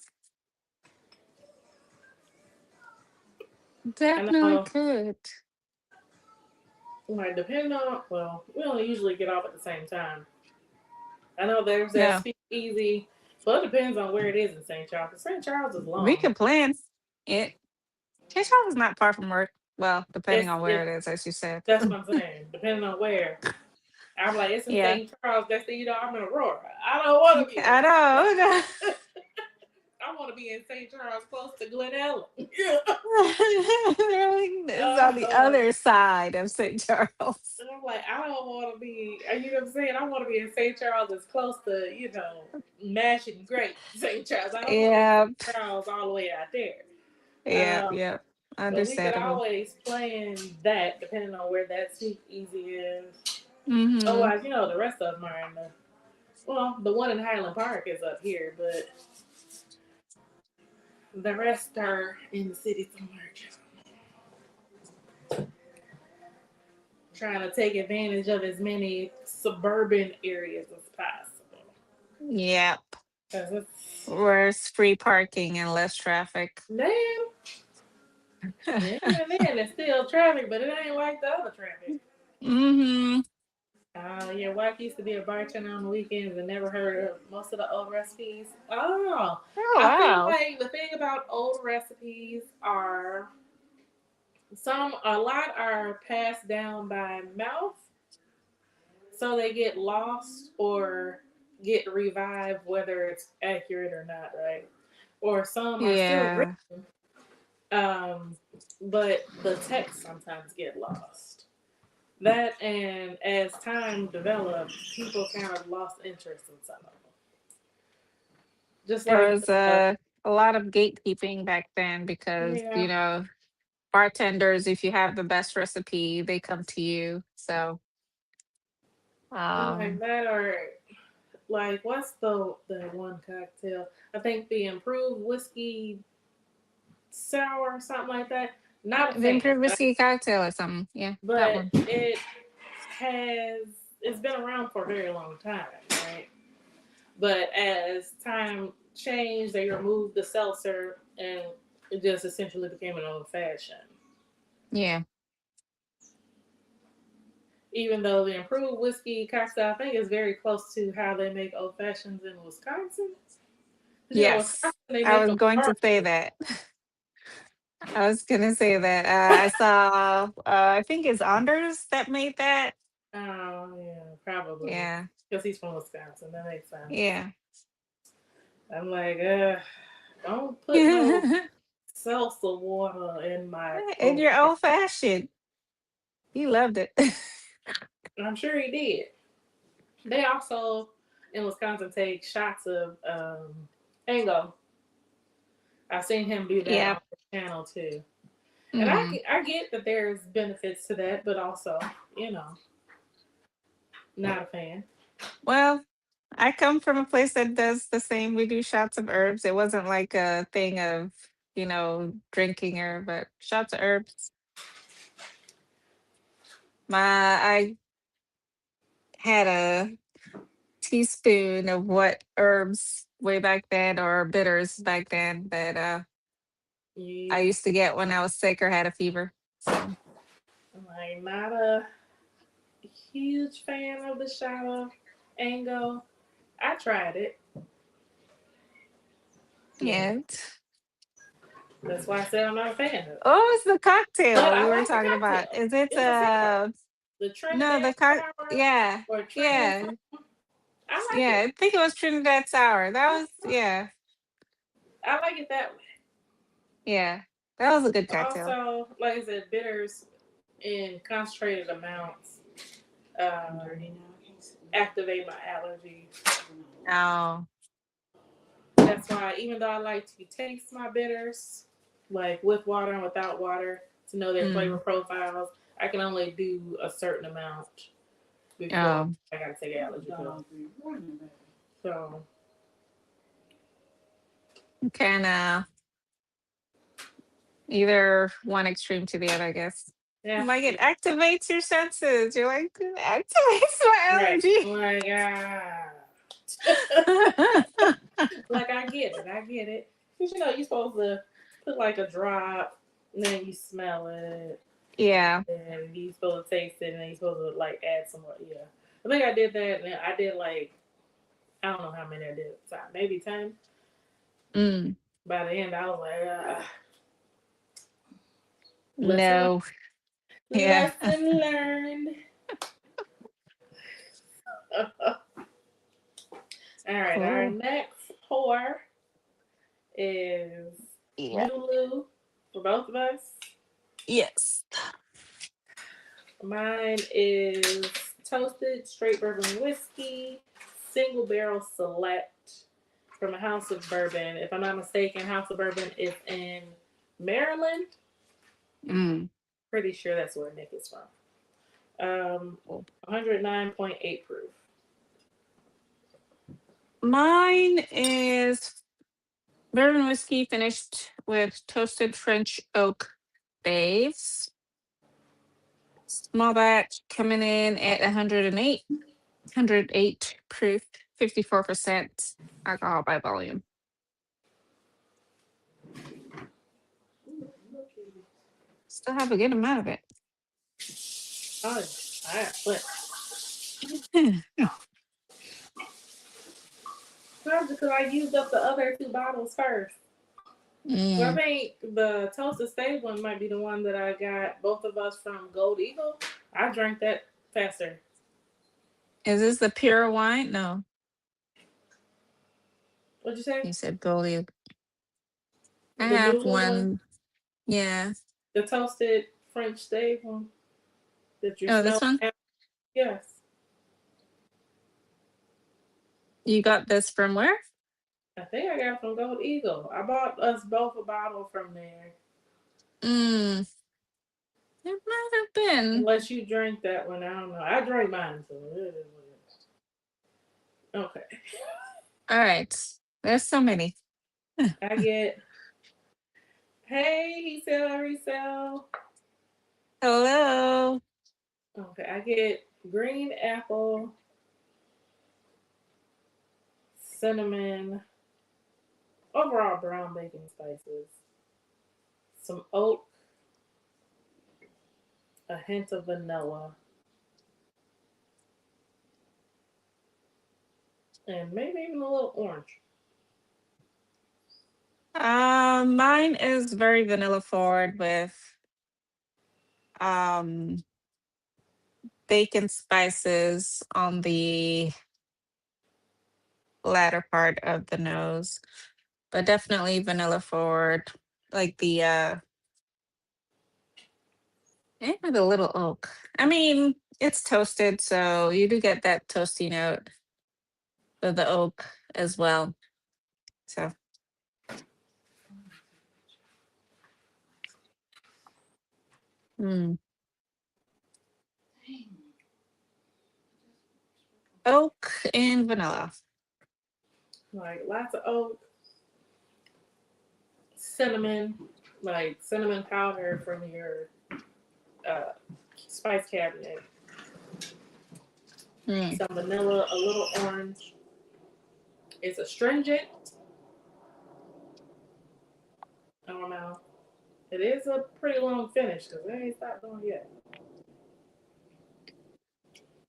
I Definitely know, could. like depending on we don't usually get off at the same time. I know there's that No, speak easy, but it depends on where it is in St. Charles. 'Cause St. Charles is we long. could plan it. St. Charles is not far from work. Well, depending on where It's it is, as you said. That's what I'm saying. Depending on where. I'm like, it's in Yeah, St. Charles. That's I'm in Aurora. I don't want to be in I know. Aurora. I want to be in St. Charles, close to Glen Ellen. Yeah. It's on the Uh, other side of St. Charles. and I'm like, I don't want to be. You know what I'm saying? I want to be in St. Charles, as close to Mash and Grape, St. Charles. I don't want to be in Yeah, St. Charles all the way out there. yeah, Um, yeah. but we could Understandable. always plan that depending on where that speak easy is. Mm-hmm. Otherwise, the rest of them are in the one in Highland Park is up here, but the rest are in the city somewhere. Trying to take advantage of as many suburban areas as possible. Yep. 'Cause it's, Where's free parking and less traffic? damn, yeah, man, it's still traffic, but it ain't like the other traffic. Mm-hmm. Your wife used to be a bartender on the weekends and never heard of most of the old recipes. Oh, Oh I feel wow. like the thing about old recipes are a lot are passed down by mouth, so they get lost or get revived, whether it's accurate or not, right? Or some are still Yeah. written, um, but the text sometimes get lost. That and as time developed, people kind of lost interest in some of them. Just There like was the a lot of gatekeeping back then because, yeah, bartenders, if you have the best recipe, they come to you. So, like um, that or like what's the one cocktail? I think the improved whiskey sour, something like that. Not a the fan, improved whiskey cocktail or something. Yeah, that but one. has it's been around for a very long time, right? But as time changed, they removed the seltzer and it just essentially became an old fashioned. Yeah. Even though the improved whiskey cocktail, I think, is very close to how they make old fashions in Wisconsin. Yes. Wisconsin, they I make was them going to dark. say that. I was gonna say that. I saw. I think it's Anders that made that. Oh, yeah, probably. Yeah. Because he's from Wisconsin. That makes sense. Yeah. I'm like, don't put no salsa water in my And old you're fashion. old fashioned. He loved it. I'm sure he did. They also, in Wisconsin, take shots of Ango. I've seen him do that Yeah. on the channel too. And Hmm. I get that there's benefits to that, but also, you know, Not a fan. Well, I come from a place that does the same. We do shots of herbs. It wasn't like a thing of, drinking herb, but shots of herbs. I had a teaspoon of what herbs way back then or bitters back then that I Yeah, used to get when I was sick or had a fever. So like not a huge fan of the shot of Ango. I tried it. Yeah, yeah. that's why I said I'm not a fan of it. Oh, it's the But cocktail I you were like the talking about. cocktail. Is it It's a sour. The no Trinidad sour yeah. or Trini Yeah. something. I like Yeah, it. I think it was Trinidad Sour. That was yeah. I like it that way. Yeah. That was a good cocktail. Also, like I said, bitters in concentrated amounts I'm um, dirty now. I can't see. activate my allergy. Oh. That's why, even though I like to taste my bitters, like with water and without water, to know their flavor Mm. profiles, I can only do a certain amount before Oh. I gotta take an allergy pill. So, Kind of either one extreme to the other, I guess. yeah. Like it activates your senses. You're like, it activates my Right. allergy. Like, like I get it. I get it. Because, you're supposed to put like a drop, and then you smell it, Yeah. and you're supposed to taste it, and then you're supposed to like add some more. Yeah. I think I did that, and I did like, I don't know how many I did at the time, maybe 10. Mm. By the end, I was like, lesson, No. Yeah. lesson learned. All right, our Cool. next pour is Yeah. Nulu for both of us. Yes. Mine is toasted straight bourbon whiskey, single barrel select from a House of Bourbon. If I'm not mistaken, House of Bourbon is in Maryland. Mm. Pretty sure that's where Nick is from. 109.8 proof. Mine is bourbon whiskey finished with toasted French oak base. Small batch coming in at 108 proof, 54% alcohol by volume. Still have a good amount of it. Oh, I but probably because I used up the other two bottles first. So I Mm. think the toasted stage one might be the one that I got both of us from Gold Eagle. I drank that faster. Is this the pure wine? No, What'd you say? you said Goldie. I The have Nulu one, one. Yeah. the toasted French stage one that you Oh, this smell. one? Yes, You got this from where? I think I got it from Gold Eagle. I bought us both a bottle from there. Mm. It might have been. Unless you drank that one, I don't know. I drank mine, so it is what it is. Okay. All right. There's so many. I get, hey, celery cell. Hello. Okay, I get green apple, cinnamon, overall brown baking spices, some oak, a hint of vanilla, and maybe even a little orange. Mine is very vanilla forward with um bacon spices on the latter part of the nose, but definitely vanilla forward. Like and with a little oak. I mean, it's toasted, so you do get that toasty note of the oak as well. So, mm, Oak and vanilla. Like lots of oak, cinnamon, like cinnamon powder from your uh, spice cabinet, Mm. some vanilla, a little orange. It's astringent. I don't know. It is a pretty long finish because it ain't stopped going yet.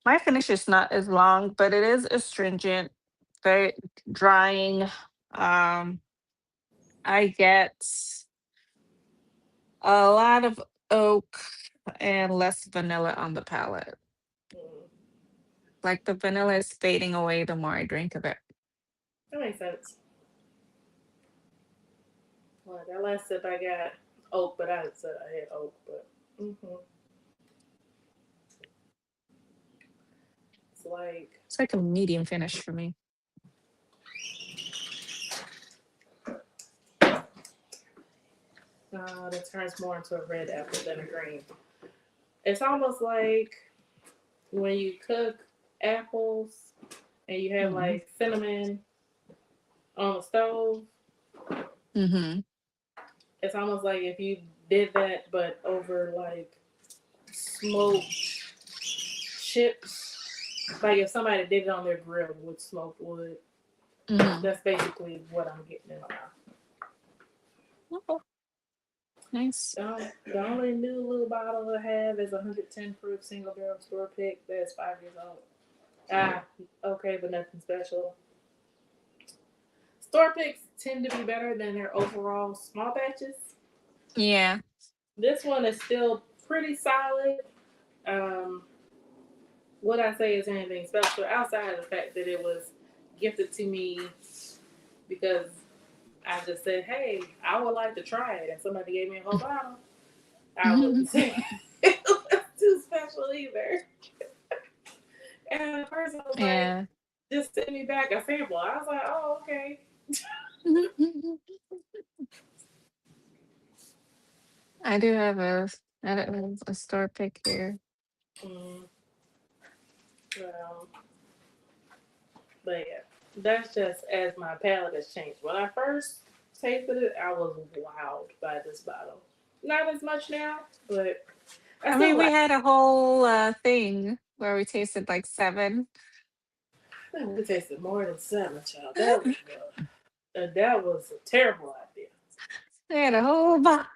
My finish is not as long, but it is astringent, very drying. I get a lot of oak and less vanilla on the palate. Mm, Like the vanilla is fading away the more I drink of it. that makes sense. Well, that last sip I got oak, but I said I had oak, but it's like It's like a medium finish for me. that turns more into a red apple than a green. It's almost like when you cook apples and you have Mm. like cinnamon on the stove. Mm-hmm. It's almost like if you did that, but over like smoked chips. Like if somebody did it on their grill with smoked wood. Mm-hmm. That's basically what I'm getting in my mouth. Oh, nice. The only new little bottle I have is 110 proof single barrel store pick that's 5 years old. Okay, but nothing special. Store picks tend to be better than their overall small batches. Yeah. This one is still pretty solid. Um, what I say is anything special outside of the fact that it was gifted to me because I just said, hey, I would like to try it, and somebody gave me a whole bottle. I wouldn't say it was too special either. And the person was like, Yeah. just send me back a sample. I was like, oh, okay. I do have a store pick here. Mm, well, but yeah, that's just as my palate has changed. When I first tasted it, I was wowed by this bottle. Not as much now, but I I still mean, we like had a whole thing where we tasted like 7. it. I think we tasted more than 7, child. That was a terrible idea. We had a whole box.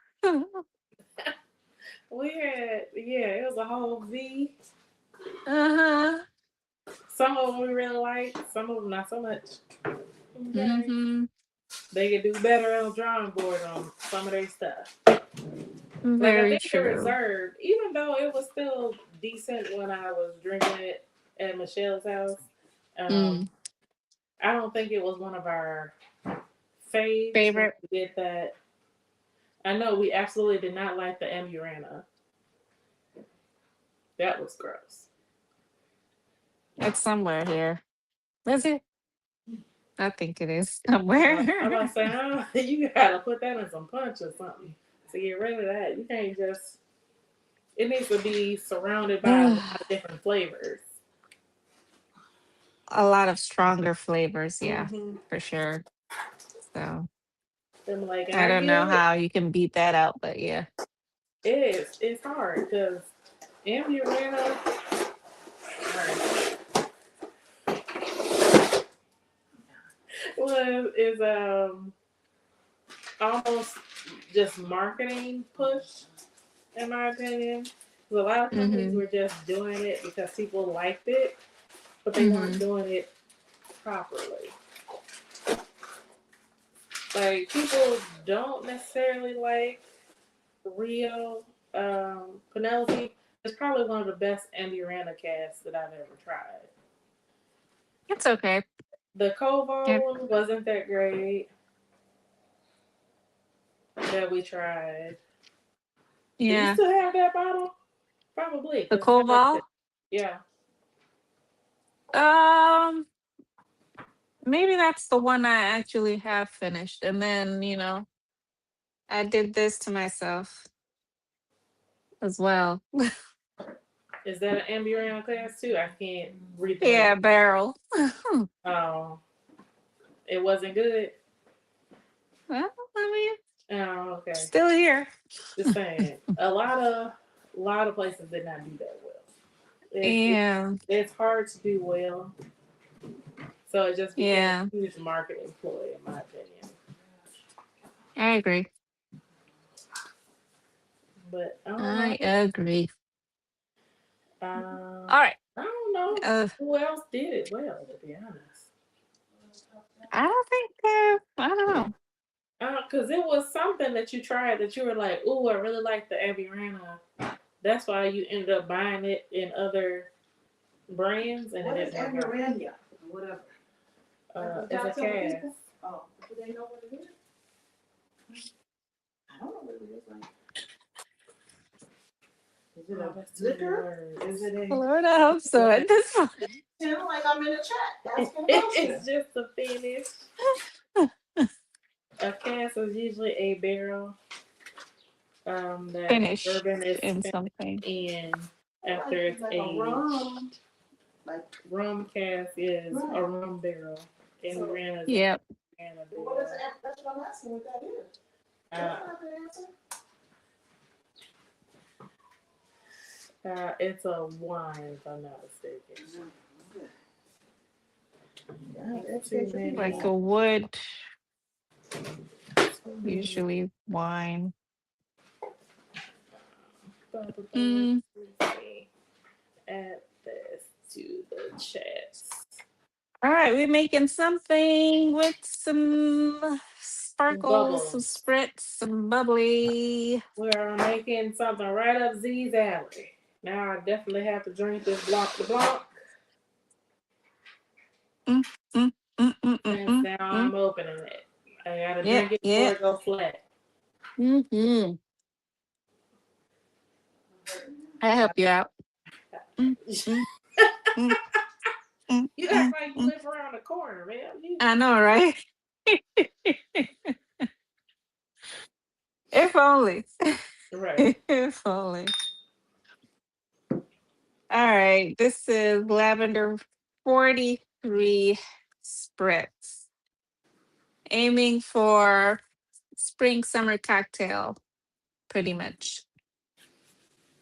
We had, yeah, it was a whole V. Uh-huh. Some of them we really liked, some of them not so much. Okay. Mm-hmm. They could do better on the drawing board on some of their stuff. Like I Very think the true. reserve, even though it was still decent when I was drinking it at Michelle's house, um, Mm. I don't think it was one of our faves when Favorite? we did that. I know we absolutely did not like the Amurana. That was gross. It's somewhere here. Is it? I think it is I'm somewhere. about to say, oh, you gotta put that in some punch or something to get rid of that. You can't just. It needs to be surrounded by a lot of different flavors. A lot of stronger flavors, yeah, Mm-hmm. for sure. So I'm like, and I I don't know get it. how you can beat that out, but yeah. It is. It's hard because Amurana is almost just marketing push, in my opinion. 'Cause a lot of companies Mm-hmm. were just doing it because people liked it, but they weren't Mm-hmm. doing it properly. Like people don't necessarily like Rio Penelope. It's probably one of the best Amurana casts that I've ever tried. It's okay. The Koval It, one wasn't that great that we tried. Do you yeah. still have that bottle? Probably, The because it's not Koval. like yeah. Um, maybe that's the one I actually have finished. And then, I did this to myself as well. Is that an Amburana class too? I can't read the Yeah, label. barrel. Oh, it wasn't good. Well, I mean, Oh, okay. still here. Just saying, a lot of places did not do that well. Yeah, It's hard to do well, so it just became yeah, a huge marketing ploy, in my opinion. I agree. But all I right, agree. um, All right. I don't know who else did it well, to be honest. I don't think, I don't know. Because it was something that you tried that you were like, "Ooh, I really like the Avirana." That's why you ended up buying it in other brands, and What it is didn't work out. Amurania? Whatever. It's a cast. Oh, do they know what it is? I don't know what it is. Like, is it Oh, a that's too many liquor? words. Is it a? Lord, I hope so at this point. Sound like I'm in the chat. That's It's just a finish. A cask is usually a barrel that Finish bourbon is in spent something. in after it's like aged. a rum. Like, Rum cask is a rum barrel, and So- we ran a Yep. barrel. what is that? That's what I'm asking what that is. That's not the answer. It's a wine, if I'm not mistaken. Yeah, that's Too many. Like a wood, usually wine. Mm. Add this to the chat. All right, we're making something with some sparkles, some Bubbles. spritz, some bubbly. We're making something right up Z's alley. Now I definitely have to drink this Blanc de Blanc. Mm, mm, mm, mm, Since mm, now mm. I'm opening it. I gotta Yeah, drink it before yeah. it goes flat. Mm-hmm. I help you out. Mm, mm, mm, mm, You mm, act like you mm. live around the corner, man. I know, right? If only. Right. If only. All right, this is Lavender 43 spritz. Aiming for spring summer cocktail, pretty much.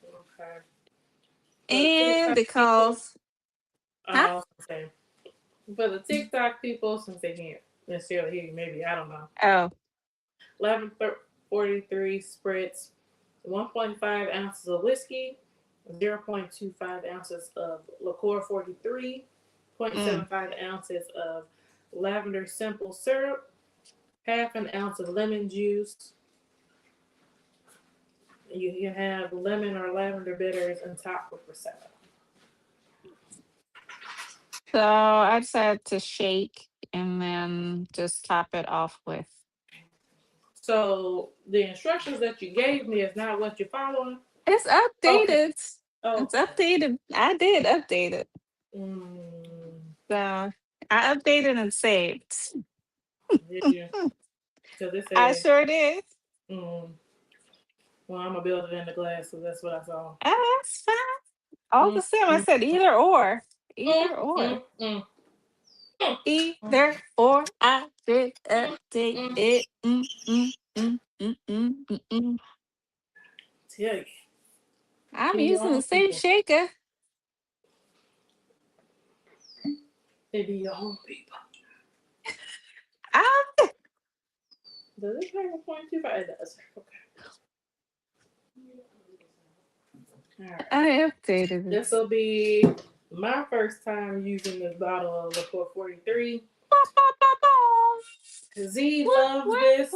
Okay. And it calls. Huh? Okay. For the TikTok people, since they can't necessarily hear you, maybe I don't know. Oh, 1143 spritz, 1.5 ounces of whiskey, 0.25 ounces of liqueur 43, 0.75 ounces of lavender simple syrup, half an ounce of lemon juice. You can have lemon or lavender bitters and top with prosecco. so I decided to shake and then just top it off with. So the instructions that you gave me is not what you're following. It's updated. Oh, It's updated. I did update it. So I updated and saved. did you? Because it I says, sure did. well, I'm gonna build it in the glass, so that's what I saw. That's fine. All the same. I said either or. Either or. Either or. I did update it. Tell you. I'm Be your using own the same people. shaker. They be your own people. I, Does it have a 0.25? It does. Okay. All right. I updated it. This will be my first time using this bottle of liqueur 43. Z loves this,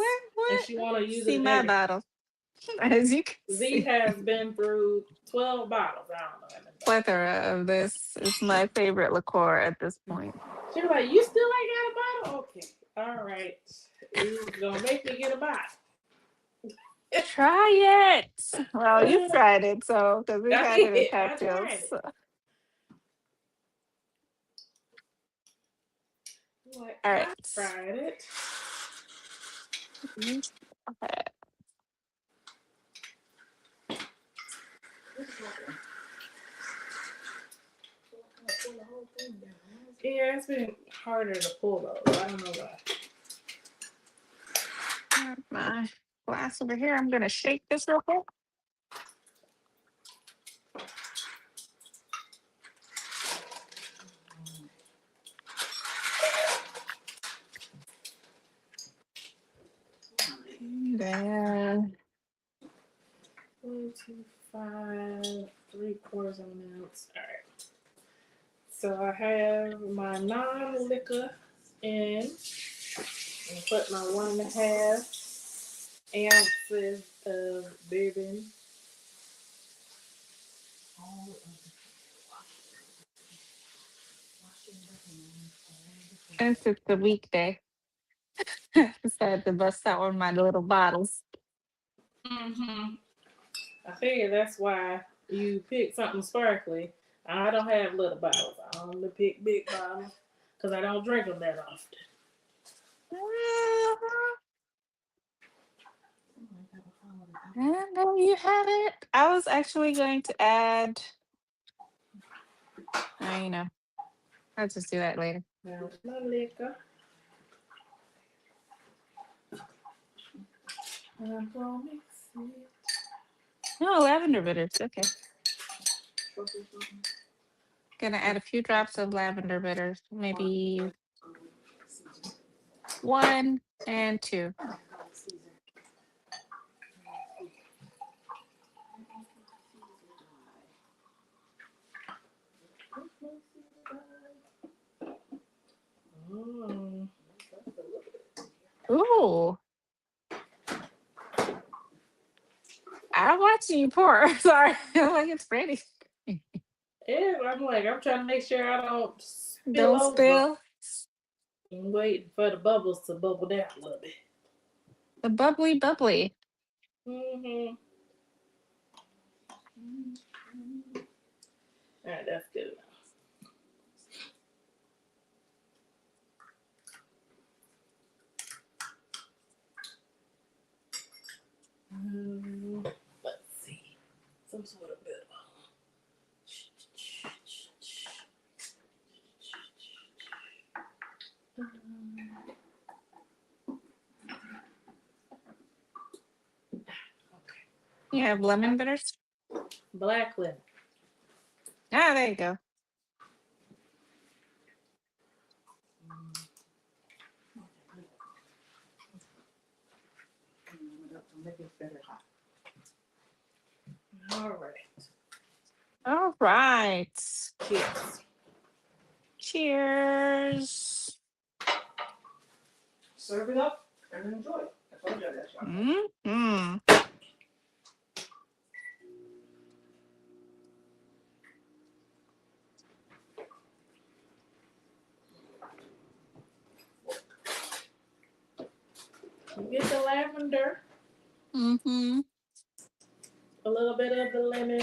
and she want to use See it my every. bottle. As you can Z see, has been through 12 bottles. I don't know. plethora of this is my favorite liqueur at this point. She was like, "You still ain't got a bottle? Okay, all right. You gonna make me get a bottle?" Try it. Well, you tried it, so because we've I had it in did. I cocktails. tried it. So. Like, All I right. tried it. Okay. Yeah, it's been harder to pull those. I don't know why. Got my glass over here. I'm gonna shake this real quick. Then 1, 2, 5, 3/4 of an ounce. All right. So I have my non-liquor in. And put my 1.5 ounces of bourbon. All of since it's a weekday, I decided to bust out one of my little bottles. Mm-hmm. I figure that's why you pick something sparkly. I don't have little bottles. I only pick big bottles because I don't drink them that often. And there you have it. I was actually going to add, you know, I'll just do that later. Now my liquor. I'm gonna mix it. No, lavender bitters. Okay. Gonna add a few drops of lavender bitters, maybe 1 and 2. Mm. Ooh, I'm watching you pour. Sorry, I'm like it's ready. Yeah, I'm trying to make sure I don't spill Don't over. spill. I'm waiting for the bubbles to bubble down a little bit. The bubbly, bubbly. Mm-hmm. All right, that's good enough. Let's see. Some sort of bit. You have lemon bitters? Black lemon. Ah, there you go. make it better hot. All right. All right. Cheers. Cheers. Serve it up and enjoy. I told you that. Mm-hmm. You get the lavender, Mm-hmm. a little bit of the lemon.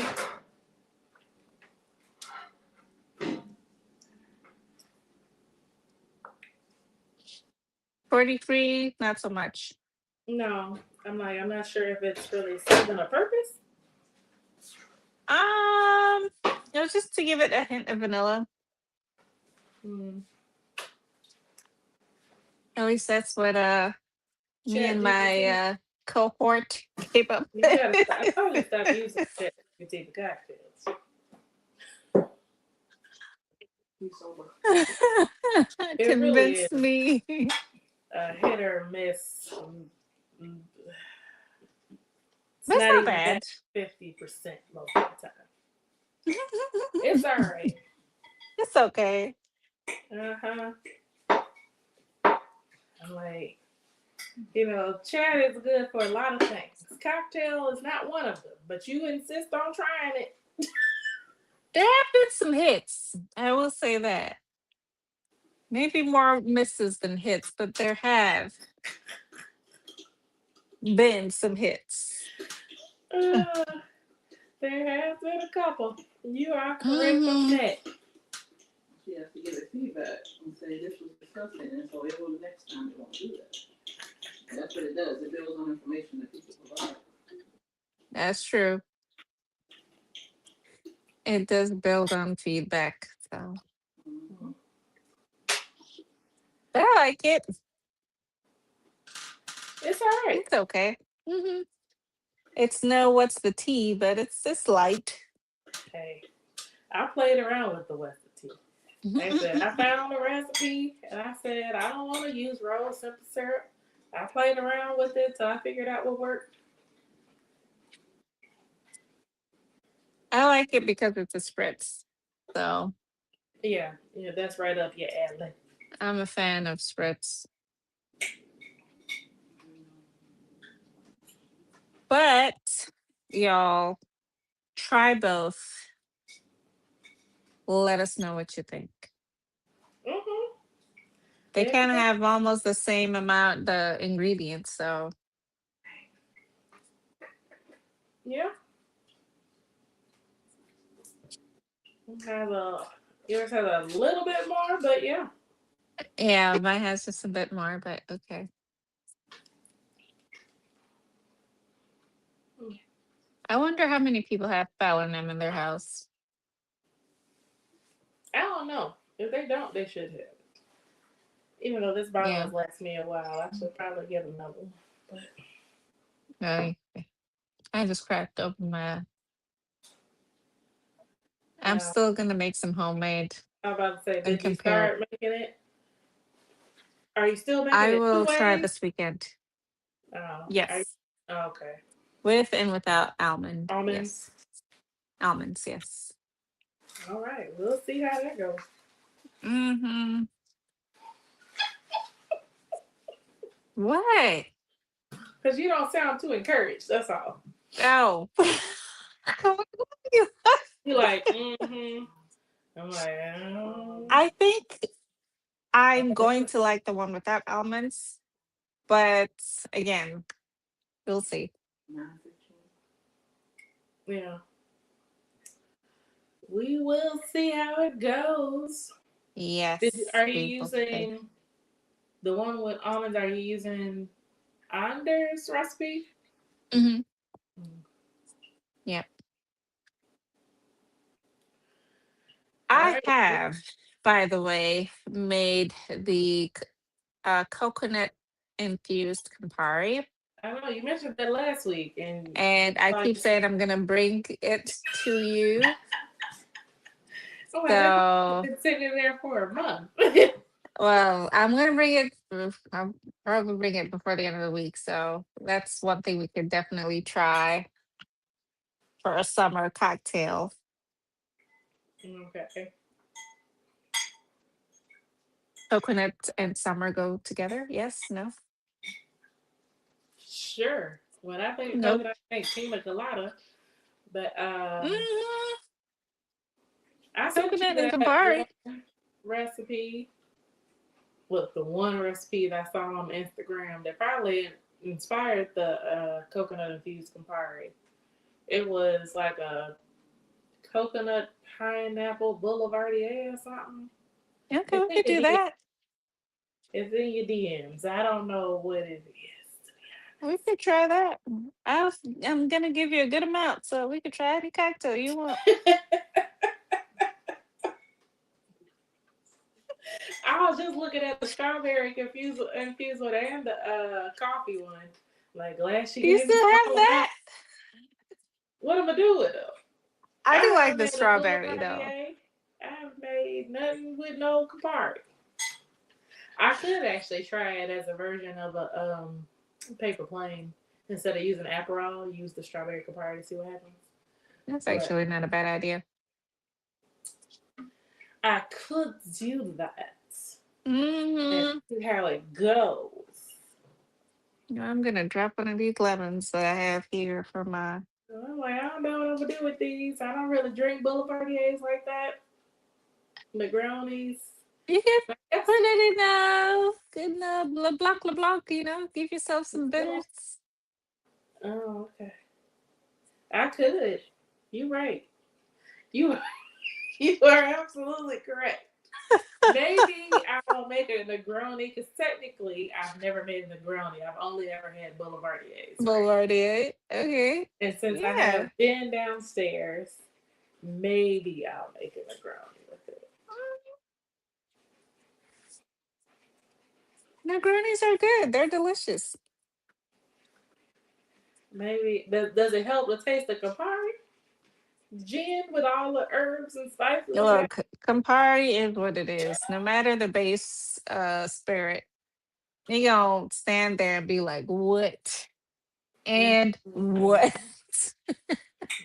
$43, not so much. No, I'm not sure if it's really serving a purpose. It was just to give it a hint of vanilla. Hmm. At least that's what me and my ChatGPT. cohort came up You with. gotta stop. I told you to stop using ChatGPT for cocktails. Be sober. It really is Convinced me. a hit or miss. It's That's not not even bad. 50% most of the time. It's all right. It's okay. Uh-huh. I'm like, chat is good for a lot of things. Cocktail is not one of them, but you insist on trying it. There have been some hits. I will say that. Maybe more misses than hits, but there have been some hits. Uh, there has been a couple. You are correct on Mm-hmm. that. She has to give it feedback and say this was disgusting, and so it will the next time it won't do that. And that's what it does. It builds on information that people provide. That's true. It does build on feedback. So like it. It's all right. It's okay. Hmm. It's no what's the tea, but it's light. Hey, I played around with the Western tea. Like I said, I found a recipe and I said I don't want to use rose simple syrup. I played around with it till I figured out what worked. I like it because it's a spritz. So Yeah, that's right up your alley. I'm a fan of spritz. But y'all try both. Let us know what you think. Mhm. They Yeah. kind of have almost the same amount the ingredients, so Yeah. Has a yours has a little bit more, but yeah. yeah, mine has just a bit more, but okay. I wonder how many people have Fallon in their house. I don't know. If they don't, they should have. Even though this bottle Yeah. has lasted me a while, I should probably get another one. But I I just cracked open my. I'm uh, still gonna make some homemade I'm about to say, and did you compare it. start making it? Are you still making I it two will try ways? this weekend. Oh, Yes, okay. with and without almond. Almonds. Yes, almonds. Yes. All right, we'll see how that goes. Mm-hmm. What? Because you don't sound too encouraged. That's all. Oh. You're like, mm-hmm. I'm like, oh. I think I'm going to like the one without almonds, but again, we'll see. 9:15. Yeah. We will see how it goes. Yes, Are you we will see. using the one with almonds? Are you using Anders recipe? Hmm. Mm. Yep. All I right. have, by the way, made the coconut infused Campari, I know you mentioned that last week, and and I like, keep saying I'm gonna bring it to you. oh my, that So, been sitting there for a month. well, I'm gonna bring it. I'll probably bring it before the end of the week. So that's one thing we could definitely try for a summer cocktail. Okay. Coconut and summer go together. Yes, no, Sure. When I think of nope. coconut, I think pina colada. But Hmm. I sent you Coconut and that Campari. one recipe. Look, the one recipe that I saw on Instagram that probably inspired the coconut infused Campari. It was like a coconut pineapple boulevardier or something. Okay, It's we in could your do DM. that. It's in your DMs. I don't know what it is. We could try that. I'm gonna give you a good amount, so we could try any cocktail you want. I was just looking at the strawberry infused one and the coffee one. Like glad she You gave me still some have more now. that? What am I doing with it though? I I do like haven't the made a strawberry though. boulevardier. I haven't made nothing with no Campari. I could actually try it as a version of a paper plane. Instead of using Aperol, use the strawberry Campari to see what happens. That's But actually not a bad idea. I could do that and Hmm. see how it goes. I'm gonna drop one of these lemons that I have here for my. So I'm like, I don't know what I'm gonna do with these. I don't really drink boulevardiers like that. Negronis. You can Yes. put it in LeBlanc, LeBlanc. Give yourself some bitters. Oh, okay. I could. You're right. You you are absolutely correct. Maybe I'll make a Negroni because technically I've never made a Negroni. I've only ever had Boulevardiers, right? Boulevardier. Okay. And since I Yeah. have been downstairs, maybe I'll make a Negroni with it. Negronis are good. They're delicious. Maybe does it help to taste the Campari gin with all the herbs and spices it has? Look, Campari is what it is. No matter the base spirit, you gonna stand there and be like, what? And Mm-mm. what?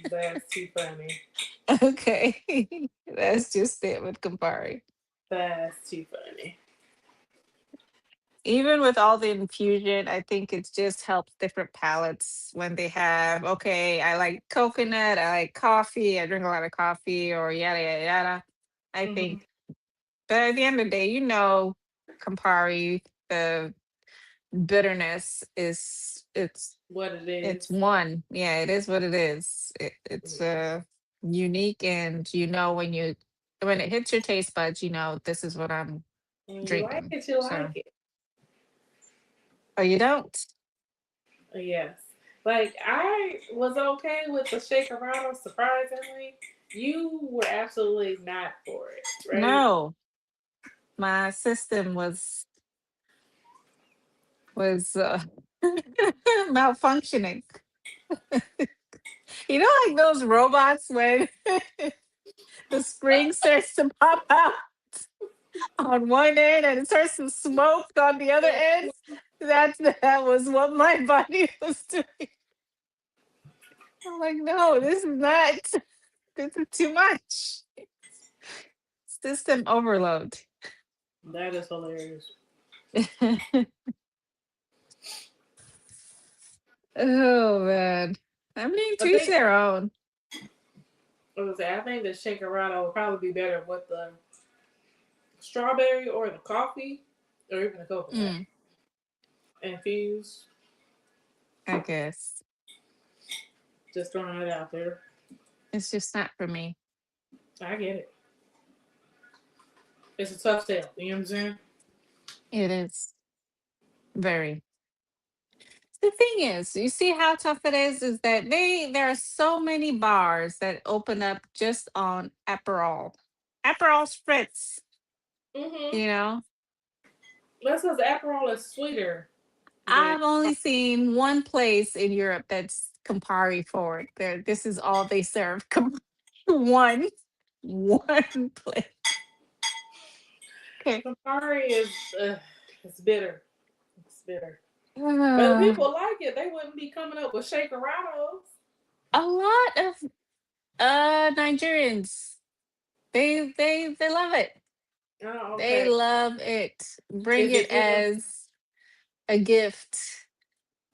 That's too funny. Okay. That's just it with Campari. That's too funny. Even with all the infusion, I think it just helps different palates when they have, okay, I like coconut, I like coffee, I drink a lot of coffee, or yada, yada, yada. I Hmm. think, but at the end of the day, Campari, the bitterness is What it it's is. one. Yeah, it is what it is. It's Yeah. unique, and when it hits your taste buds, this is what I'm When you like drinking. it, you like So, it. oh, you don't? Yes. Like I was okay with the Shakerado, surprisingly. You were absolutely not for it, right? No, my system was malfunctioning. Like those robots when the spring starts to pop out on one end and it starts to smoke on the other end. That was what my body was doing. I'm like, no, this is not. This is too much. System overload. That is hilarious. Oh man, I mean, I to each think their own. I think the Shakerado would probably be better with the strawberry or the coffee or even the coconut Mm, infused. I guess Just throwing it out there. it's just not for me. I get it. It's a tough sale. You know what I'm saying? It is very. The thing is, you see how tough it is that there are so many bars that open up just on Aperol spritz. Mm-hmm. You know, That's because Aperol is sweeter than. I've only seen one place in Europe that's Campari forward. This is all they serve. One, one place. Okay. Campari is it's bitter. It's bitter. But if Uh, people like it, they wouldn't be coming up with Shakerados. a lot of Nigerians, they love it. Oh, They okay. love it. Bring Is it it given? as a gift.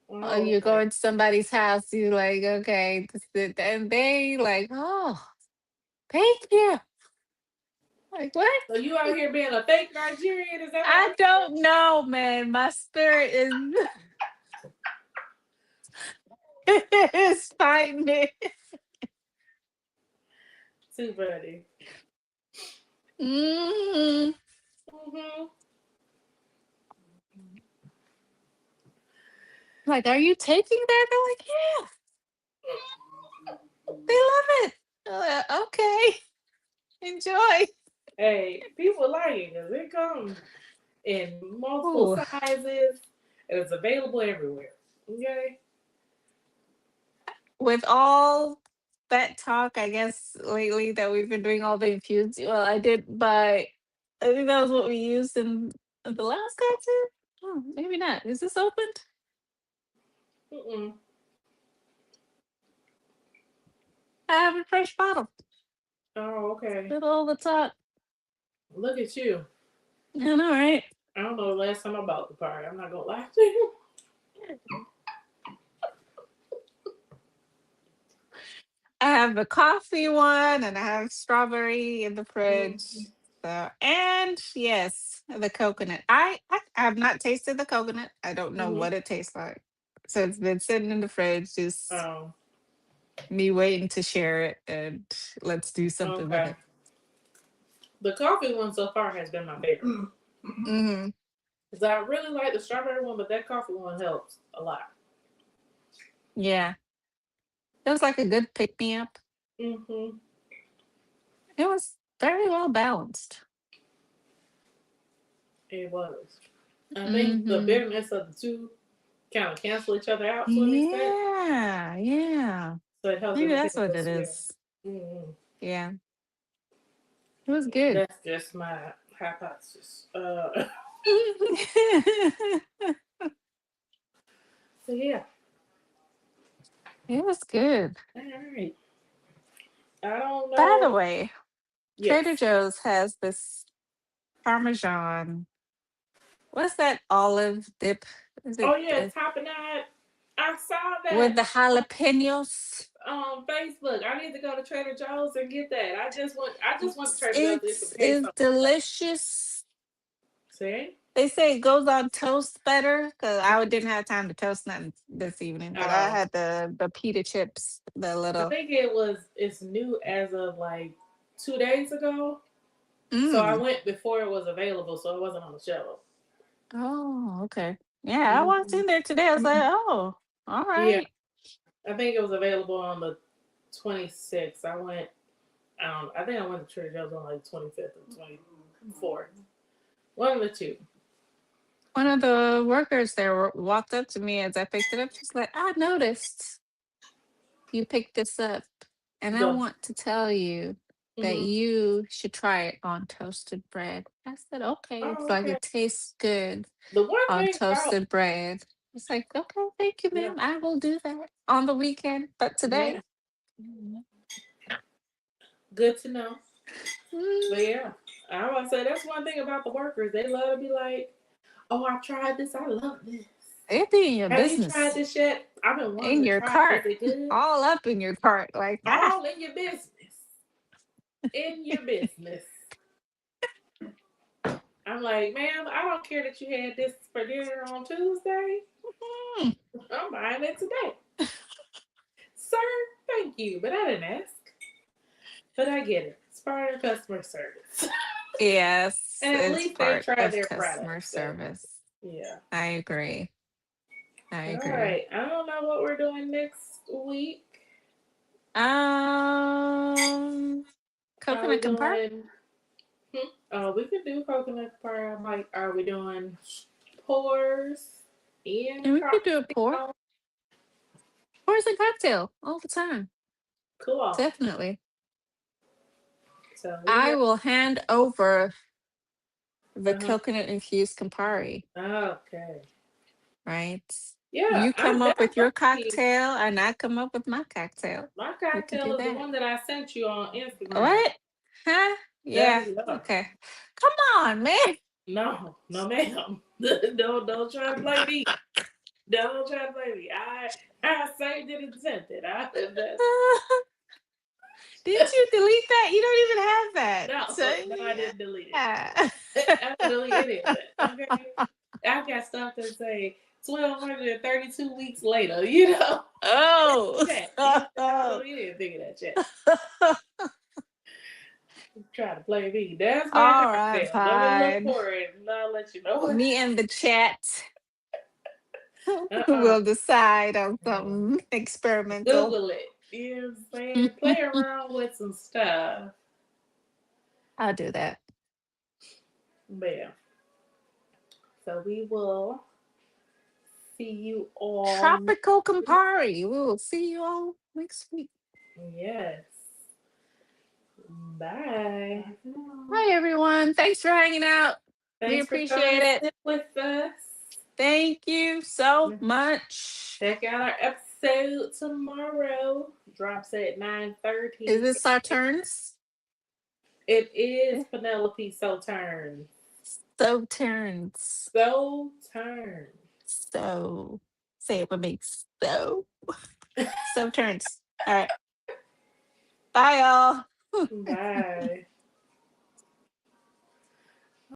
Oh, You go okay. into somebody's house, you like, okay, and they like, oh, thank you. Like what? So you out here being a fake Nigerian? Is that what I don't know, man. My spirit is is fighting it. too funny? Mm. Mm-hmm. Like, are you taking that? They're like, yeah, they love it. Okay, enjoy. Hey, people like it because it comes in multiple Ooh. sizes and it's available everywhere. Okay. With all that talk, I guess lately that we've been doing all the infused. Well, I did buy. I think that was what we used in the last cocktail. Oh, maybe not. Is this opened? Mm-mm. I have a fresh bottle. Oh, okay. Little over the top. Look at you. I know, right? I don't know the last time I bought the part. I'm not gonna lie to you. I have the coffee one, and I have strawberry in the fridge. Mm-hmm. So, and yes, the coconut. I have not tasted the coconut. I don't know Mm-hmm. what it tastes like. So it's been sitting in the fridge, just Oh, me waiting to share it, and let's do something with okay. it. The coffee one so far has been my favorite. Hmm. Because I really like the strawberry one, but that coffee one helps a lot. Yeah, it was like a good pick me up. Mm-hmm. It was very well balanced. It was. I think the Mm-hmm. bitterness of the two kind of cancel each other out to an extent. Yeah, yeah. So it helps Maybe when that's people what go it swear. is. Mm-hmm. Yeah, it was good. That's just my hypothesis. So yeah. It was good. All right. I don't By the know. way, Trader Yes. Joe's has this Parmesan. What's that olive dip? Is Oh it yeah, tapenade. I saw with that the jalapenos? on Facebook. I need to go to Trader Joe's and get that. I just went. I just went to It's Trader Joe's to get some it's queso. delicious. See? They say it goes on toast better because I didn't have time to toast nothing this evening, but I Um, had the pita chips, the I little. think it's new as of like 2 days ago. So I Mm. went before it was available, so it wasn't on the shelf. Oh, okay. Yeah, I walked Mhm. in there today. I was like, oh, all Yeah, right. I think it was available on the 26th. I went. I think I went to Trader Joe's on like 25th or 24th. One of the two. One of the workers there walked up to me as I picked it up. She's like, I noticed you picked this up, and I Go. want to tell you that Hmm. you should try it on toasted bread. I said, okay. It's Oh, like okay. it tastes good The one on thing about toasted bread. It's like, okay, thank you, yeah, ma'am. I will do that on the weekend, but today. yeah, good to know. But Mm, yeah, I want to say that's one thing about the workers. They love to be like, "Oh, I tried this. I love this. it be in your Have you tried business, this yet? I've been wanting in to your try it. cart, Is it good? all up in your cart, like ah. All in your business. In your business." I'm like, ma'am, I don't care that you had this for dinner on Tuesday. Mm. I'm buying it today. Sir, thank you. But I didn't ask. But I get it. It's part of customer service. Yes, And at it's least they part try of their customer product. So, service. yeah. I agree. I All agree. right. I don't know what we're doing next week. Um, Are we Coconut Compare? doing. Oh, we could do coconut pie. I'm like, are we doing pours And and we could do a cocktail? pours and cocktail all the time. Cool. Definitely. So we I got. will hand over the Uh-huh. coconut infused Campari, Okay. right? Yeah, You I'm come up with your definitely. cocktail, and I come up with my cocktail. My We could cocktail do is the that. one that I sent you on Instagram. What? Huh? Yeah. WR. Okay. Come on, man. No, no, ma'am. Don't try to play me. Don't try to play me. I saved it and sent it. Did you delete that? You don't even have that. No, So no, I didn't delete it. yeah. I didn't delete any of it. Okay, I got stuff that say 1,232 weeks later. You know, Oh. chat. You know, you didn't think of that chat. Try to play me. That's my All right, cocktail. Let me look fine. for it and I'll let you know. Me and the chat Uh-uh. will decide on something experimental. Google it. You know what I'm saying? Play around with some stuff. I'll do that. But yeah. So we will see you all. Tropical Campari. We will see you all next week. Yes. Bye. Hi, everyone. Thanks for hanging out. We Thanks for coming appreciate to it. sit with us. Thank you so much. Check out our episode tomorrow. Drops at 9:30. Is this our turns? It is Penelope Sauternes. So turns. Sauternes. So say it with me. So turns. All right. Bye, y'all. Bye.